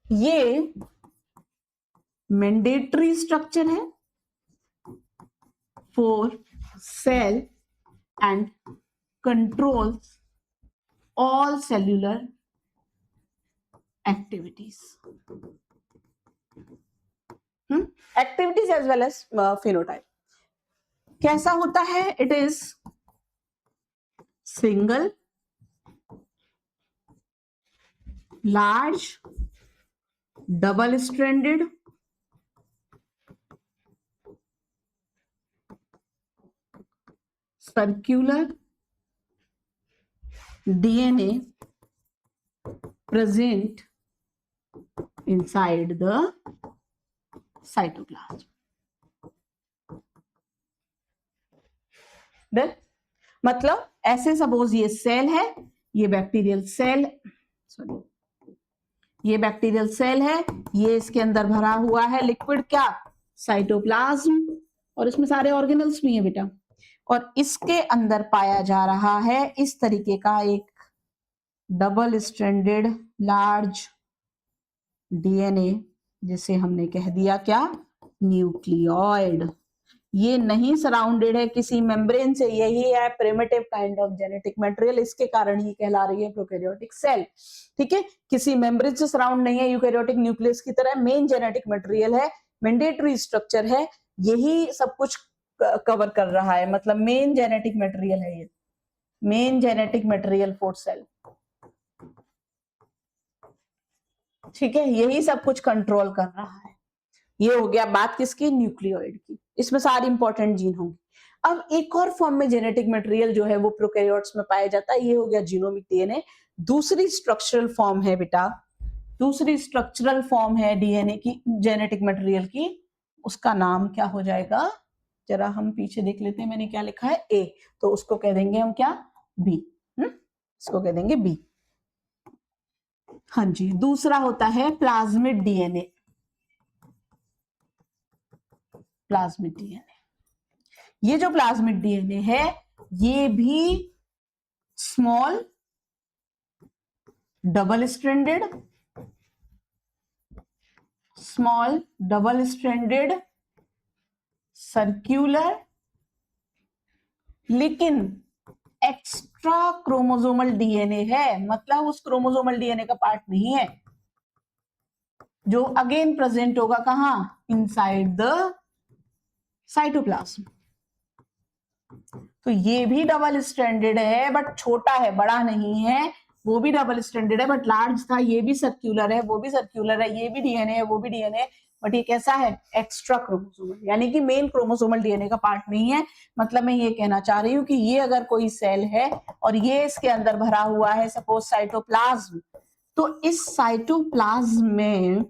ये मैंडेटरी स्ट्रक्चर है for sale and controls all cellular activities. Activities as well as phenotype. कैसा होता है? It is single, large, double stranded, circular DNA present inside the cytoplasm. Then, मतलब ऐसे सपोज ये सेल है, ये बैक्टीरियल सेल, ये बैक्टीरियल सेल है, ये इसके अंदर भरा हुआ है लिक्विड क्या? साइटोप्लाज्म. और इसमें सारे ऑर्गेनल्स भी हैं बेटा. और इसके अंदर पाया जा रहा है इस तरीके का एक डबल स्ट्रैंडेड लार्ज डीएनए, जिसे हमने कह दिया क्या? न्यूक्लियोइड. ये नहीं सराउंडेड है किसी मेम्ब्रेन से, यही है primitive kind of genetic material. इसके कारण ही कहला रही है प्रोकैरियोटिक सेल. ठीक है, किसी मेम्ब्रेन से सराउंड नहीं है यूकैरियोटिक न्यूक्लियस की तरह. मेन जेनेटिक मटेरियल है, मैंडेटरी स्ट्रक्चर है, यही सब कुछ कवर कर रहा है. मतलब मेन जेनेटिक मटेरियल है ये, main genetic material for sale. ठीक है, यही सब कुछ कंट्रोल कर रहा है. ये हो गया बात किसकी? न्यूक्लियोइड की. इसमें सारे इंपॉर्टेंट जीन होंगे. अब एक और फॉर्म में जेनेटिक मटेरियल जो है वो प्रोकैरियोट्स में पाया जाता है. ये हो गया जीनोमिक डीएनए. दूसरी स्ट्रक्चरल फॉर्म है बेटा, दूसरी स्ट्रक्चरल फॉर्म है डीएनए की, जेनेटिक मटेरियल की. उसका नाम क्या हो जाएगा? जरा हम पीछे देख लेते हैं, मैंने क्या लिखा है? ए. तो उसको कह देंगे हम क्या? बी. इसको कह देंगे बी। हाँ जी, दूसरा होता है प्लाज्मिड डीएनए। प्लाज्मिड डीएनए, ये जो प्लाज्मिड डीएनए है ये भी स्मॉल डबल स्ट्रैंडेड सर्क्यूलर लेकिन एक्स्ट्रा क्रोमोसोमल डीएनए है, मतलब उस क्रोमोसोमल डीएनए का पार्ट नहीं है, जो अगेन प्रेजेंट होगा कहां, इनसाइड द साइटोप्लाज्म। तो ये भी डबल स्ट्रैंडेड है बट छोटा है, बड़ा नहीं है। वो भी डबल स्ट्रैंडेड है बट लार्ज था। ये भी सर्क्यूलर है, वो भी सर्क्यूलर है। ये भी डीएनए है, वो भी डीएनए है, बट ये कैसा है, एक्स्ट्रा क्रोमोसोमल, यानी कि मेन क्रोमोसोमल डीएनए का पार्ट नहीं है। मतलब मैं ये कहना चाह रही हूँ कि ये अगर कोई सेल है और ये इसके अंदर भरा हुआ है, सपोज साइटोप्लाज्म, तो इस साइटोप्लाज्म में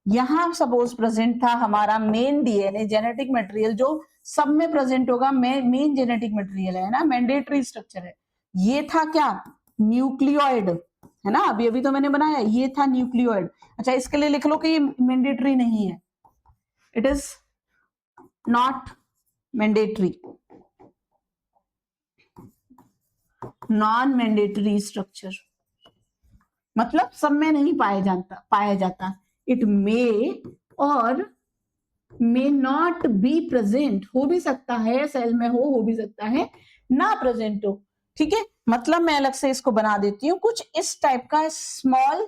यहां सपोज प्रेजेंट था हमारा मेन डीएनए, जेनेटिक मटेरियल जो सब में प्रेजेंट होगा, मेन जेनेटिक मटेरियल है ना, मैंडेटरी स्ट्रक्चर है। ये था क्या, न्यूक्लियोइड, है ना, अभी अभी तो मैंने बनाया, ये था न्यूक्लियोइड। अच्छा, इसके लिए लिख लो कि ये मैंडेटरी नहीं है, it is not mandatory, non mandatory structure, मतलब सब में नहीं पाया जाता। इट मे और मे नॉट बी प्रेजेंट, हो भी सकता है सेल में हो भी सकता है ना प्रेजेंट हो। ठीक है, मतलब मैं अलग से इसको बना देती हूँ, कुछ इस टाइप का small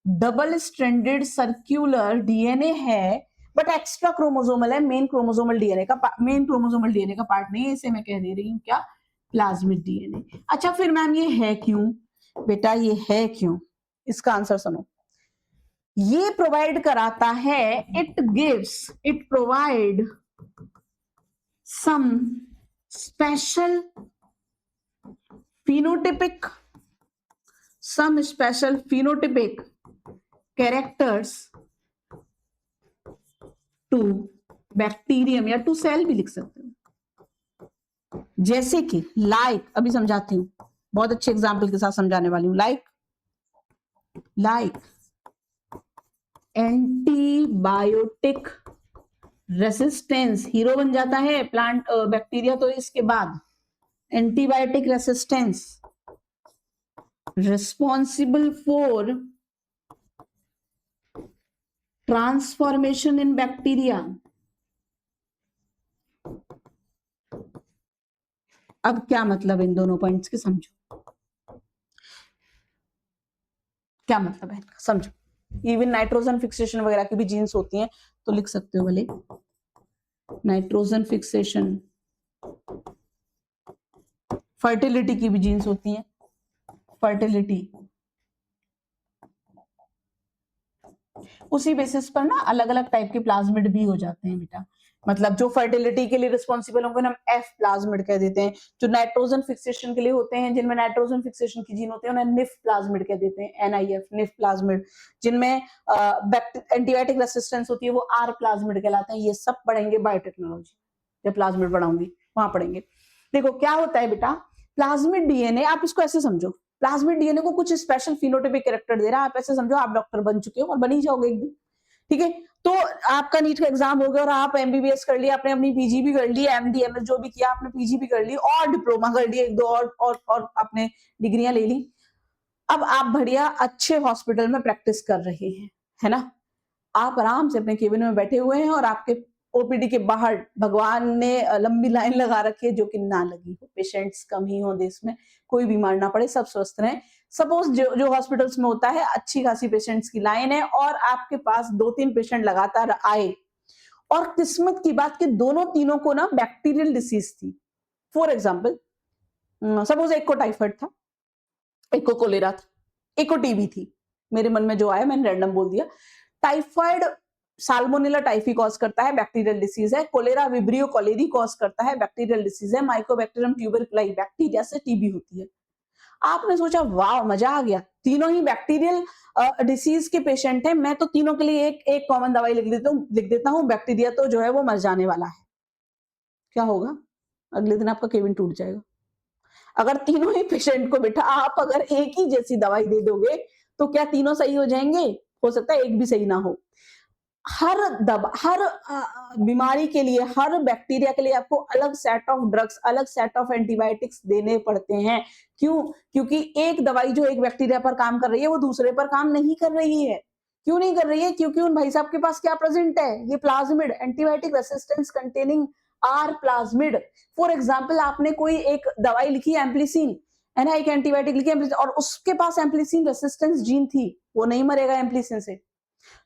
double stranded circular DNA है बट एक्स्ट्रा क्रोमोसोमल है, मेन क्रोमोसोमल डीएनए का पार्ट नहीं है। इसे मैं कह दे रही हूँ क्या, प्लाज्मिड डीएनए। अच्छा, फिर मैम ये है क्यों, बेटा ये है क्यों, इसका आंसर सुनो। ये प्रोवाइड कराता है, it provide some special phenotypic characters to bacterium, या टू सेल भी लिख सकते हो, जैसे कि लाइक, अभी समझाती हूँ, बहुत अच्छे एग्जाम्पल के साथ समझाने वाली हूँ। लाइक एंटीबायोटिक रेसिस्टेंस, हीरो बन जाता है प्लांट बैक्टीरिया तो इसके बाद, antibiotic resistance responsible for transformation in bacteria। अब क्या मतलब इन दोनों पॉइंट्स के, समझो क्या मतलब है, समझो। इवन नाइट्रोजन फिक्सेशन वगैरह की भी जीन्स होती हैं, तो लिख सकते हो भले, नाइट्रोजन फिक्सेशन, फर्टिलिटी की भी जीन्स होती हैं, फर्टिलिटी, उसी बेसिस पर ना अलग अलग टाइप के प्लाज्मिड भी हो जाते हैं बेटा। मतलब जो फर्टिलिटी के लिए रिस्पॉन्सिबल होंगे हम एफ प्लाज्मिड कह देते हैं, जो नाइट्रोजन फिक्सेशन के लिए होते हैं, जिनमें नाइट्रोजन फिक्सेशन की जीन होते हैं, उन्हें निफ प्लाज्मिड कह देते हैं, एनआईएफ, निफ प्लाज्मिड। जिनमें एंटीबायोटिक रेसिस्टेंस होती है वो आर प्लाज्मिड कहलाते हैं। ये सब पढ़ेंगे बायोटेक्नोलॉजी, जब प्लाज्मिड पढ़ाऊंगी वहां पढ़ेंगे। देखो क्या होता है बेटा, प्लाज्मिड डीएनए, आप इसको ऐसे समझो, प्लाज्मिड डीएनए को कुछ स्पेशल फिनोटाइपिक कैरेक्टर दे रहा है। आप ऐसे समझो आप डॉक्टर बन चुके हो और बन ही जाओगे एक दिन, ठीक है। तो आपका नीट का एग्जाम हो गया और आप एमबीबीएस कर लिया, आपने अपनी पीजी भी कर ली, एमडी एमएस जो भी किया आपने, पीजी भी कर ली और डिप्लोमा कर लिया, एक दो और आपने डिग्रियां ले ली। अब आप बढ़िया अच्छे हॉस्पिटल में प्रैक्टिस कर रहे हैं, है ना। आप आराम से अपने केबिन में बैठे हुए हैं और आपके ओपीडी के बाहर भगवान ने लंबी लाइन लगा रखी है, जो कि ना लगी हो, पेशेंट्स कम ही हो देश में, कोई बीमार ना पड़े, सब स्वस्थ रहें। सपोज जो हॉस्पिटल्स में होता है, अच्छी खासी पेशेंट्स की लाइन है और आपके पास 2-3 पेशेंट लगातार आए और किस्मत की बात कि दोनों तीनों को ना बैक्टीरियल डिसीज थी। फॉर एग्जाम्पल, सपोज एक को टाइफाइड था, एक को कोलेरा था, एक को टीबी थी, मेरे मन में जो आया मैंने रैंडम बोल दिया। टाइफाइड साल्मोनेला टाइफी कॉज करता है, बैक्टीरियल डिसीज है। कोलेरा विब्रियो कोलेरी कॉज करता है, बैक्टीरियल डिसीज है। माइकोबैक्टीरियम ट्यूबरकुलाई बैक्टीरिया से टीबी होती है। आपने सोचा वाह मजा आ गया, तीनों ही बैक्टीरियल डिसीज के पेशेंट हैं, मैं तो तीनों के लिए एक कॉमन दवाई लिख देता हूं, बैक्टीरिया तो जो है वो मर जाने वाला है। क्या होगा, अगले दिन आपका केबिन टूट जाएगा। अगर तीनों ही पेशेंट को बिठा आप अगर एक ही जैसी दवाई दे दोगे, तो क्या तीनों सही हो जाएँगे? हो सकता है एक भी सही ना हो। हर बीमारी के लिए, हर बैक्टीरिया के लिए आपको अलग सेट ऑफ ड्रग्स, अलग सेट ऑफ एंटीबायोटिक्स देने पड़ते हैं। क्यों? क्योंकि एक दवाई जो एक बैक्टीरिया पर काम कर रही है, वो दूसरे पर काम नहीं कर रही है। क्यों नहीं कर रही है? क्योंकि उन भाई साहब के पास क्या प्रेज़ेंट है? ये plasmid, antibiotic resistance containing R plasmid. For example आपने कोई एक दवाई लिखी एम्प्लिसिन, है ना? एक एंटीबायोटिक लिखी एम्प्लिसिन और उसके पास एम्प्लिसिन रेसिस्टेंस जीन थी, वो नहीं मरेगा एम्प्लिसिन से।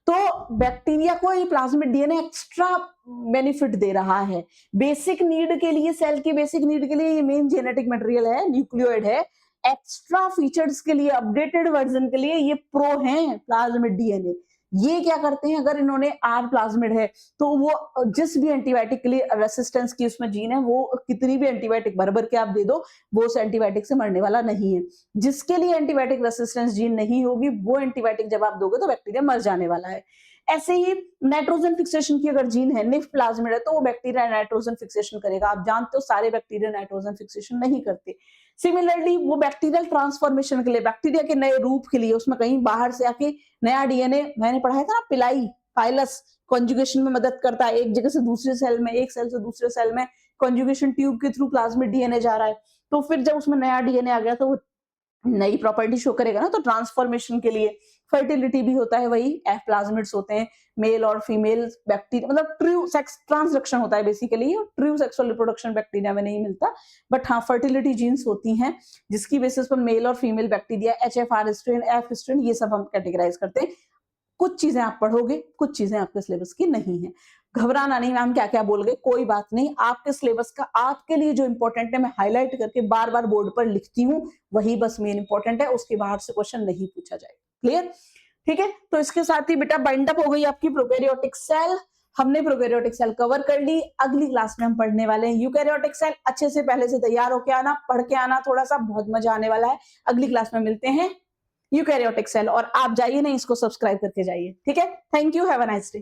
तो बैक्टीरिया को ये प्लाज्मिड डीएनए एक्स्ट्रा बेनिफिट दे रहा है। बेसिक नीड के लिए, सेल की बेसिक नीड के लिए ये मेन जेनेटिक मटेरियल है, न्यूक्लियोइड है। एक्स्ट्रा फीचर्स के लिए, अपडेटेड वर्जन के लिए ये प्रो हैं प्लाज्मिड डीएनए। ये क्या करते हैं, अगर इन्होंने आर प्लाज्मिड है तो वो जिस भी एंटीबायोटिक के लिए रेसिस्टेंस की उसमें जीन है, वो कितनी भी एंटीबायोटिक भर-भर के आप दे दो, वो उस एंटीबायोटिक से मरने वाला नहीं है। जिसके लिए एंटीबायोटिक रेसिस्टेंस जीन नहीं होगी, वो एंटीबायोटिक जब आप दोगे तो बैक्टीरिया मर जाने वाला है। ऐसे ही नाइट्रोजन फिक्सेशन की अगर जीन है, निफ प्लाज्मिड है, तो वो बैक्टीरिया नाइट्रोजन फिक्सेशन करेगा। आप जानते हो सारे बैक्टीरिया नाइट्रोजन फिक्सेशन नहीं करते। सिमिलरली वो बैक्टीरियल ट्रांसफॉर्मेशन के लिए, बैक्टीरिया के नए रूप के लिए, उसमें कहीं बाहर से आके नया डीएनए, मैंने पढ़ाया था ना पिलाई, पाइलस कॉन्जुगेशन में मदद करता है। एक जगह से दूसरे सेल में, एक सेल से दूसरे सेल में कॉन्जुगेशन ट्यूब के थ्रू प्लाज्मिड डीएनए जा रहा है। तो फिर जब उसमें नया डीएनए आ गया तो वो नई प्रॉपर्टी शो करेगा ना, तो ट्रांसफॉर्मेशन के लिए फर्टिलिटी भी होता है, वही एफ प्लाज्मिड्स होते हैं, मेल और फीमेल बैक्टीरिया, मतलब ट्रू सेक्स ट्रांसडक्शन होता है basically. True sexual reproduction bacteria में नहीं मिलता, बट हाँ फर्टिलिटी जीन्स होती हैं, जिसकी बेसिस पर मेल और female bacteria, HFR strain, F strain, ये सब हम कैटेगराइज करते हैं। कुछ चीजें आप पढ़ोगे, कुछ चीजें आपके सिलेबस की नहीं है। घबराना नहीं, मैम क्या क्या बोल गए, कोई बात नहीं। आपके सिलेबस का आपके लिए जो इंपॉर्टेंट है, मैं हाईलाइट करके बार बार बोर्ड पर लिखती हूँ, वही बस मेन इंपॉर्टेंट है, उसके बाहर से क्वेश्चन नहीं पूछा जाए। क्लियर? ठीक है, तो इसके साथ ही बेटा बाइंड अप हो गई आपकी प्रोकैरियोटिक सेल। हमने प्रोकैरियोटिक सेल कवर कर ली। अगली क्लास में हम पढ़ने वाले हैं यूकैरियोटिक सेल। अच्छे से पहले से तैयार होके आना, पढ़ के आना, थोड़ा सा बहुत मजा आने वाला है। अगली क्लास में मिलते हैं यूकैरियोटिक सेल, और आप जाइए नहीं, इसको सब्सक्राइब करके जाइए। ठीक है, thank you, have a nice day.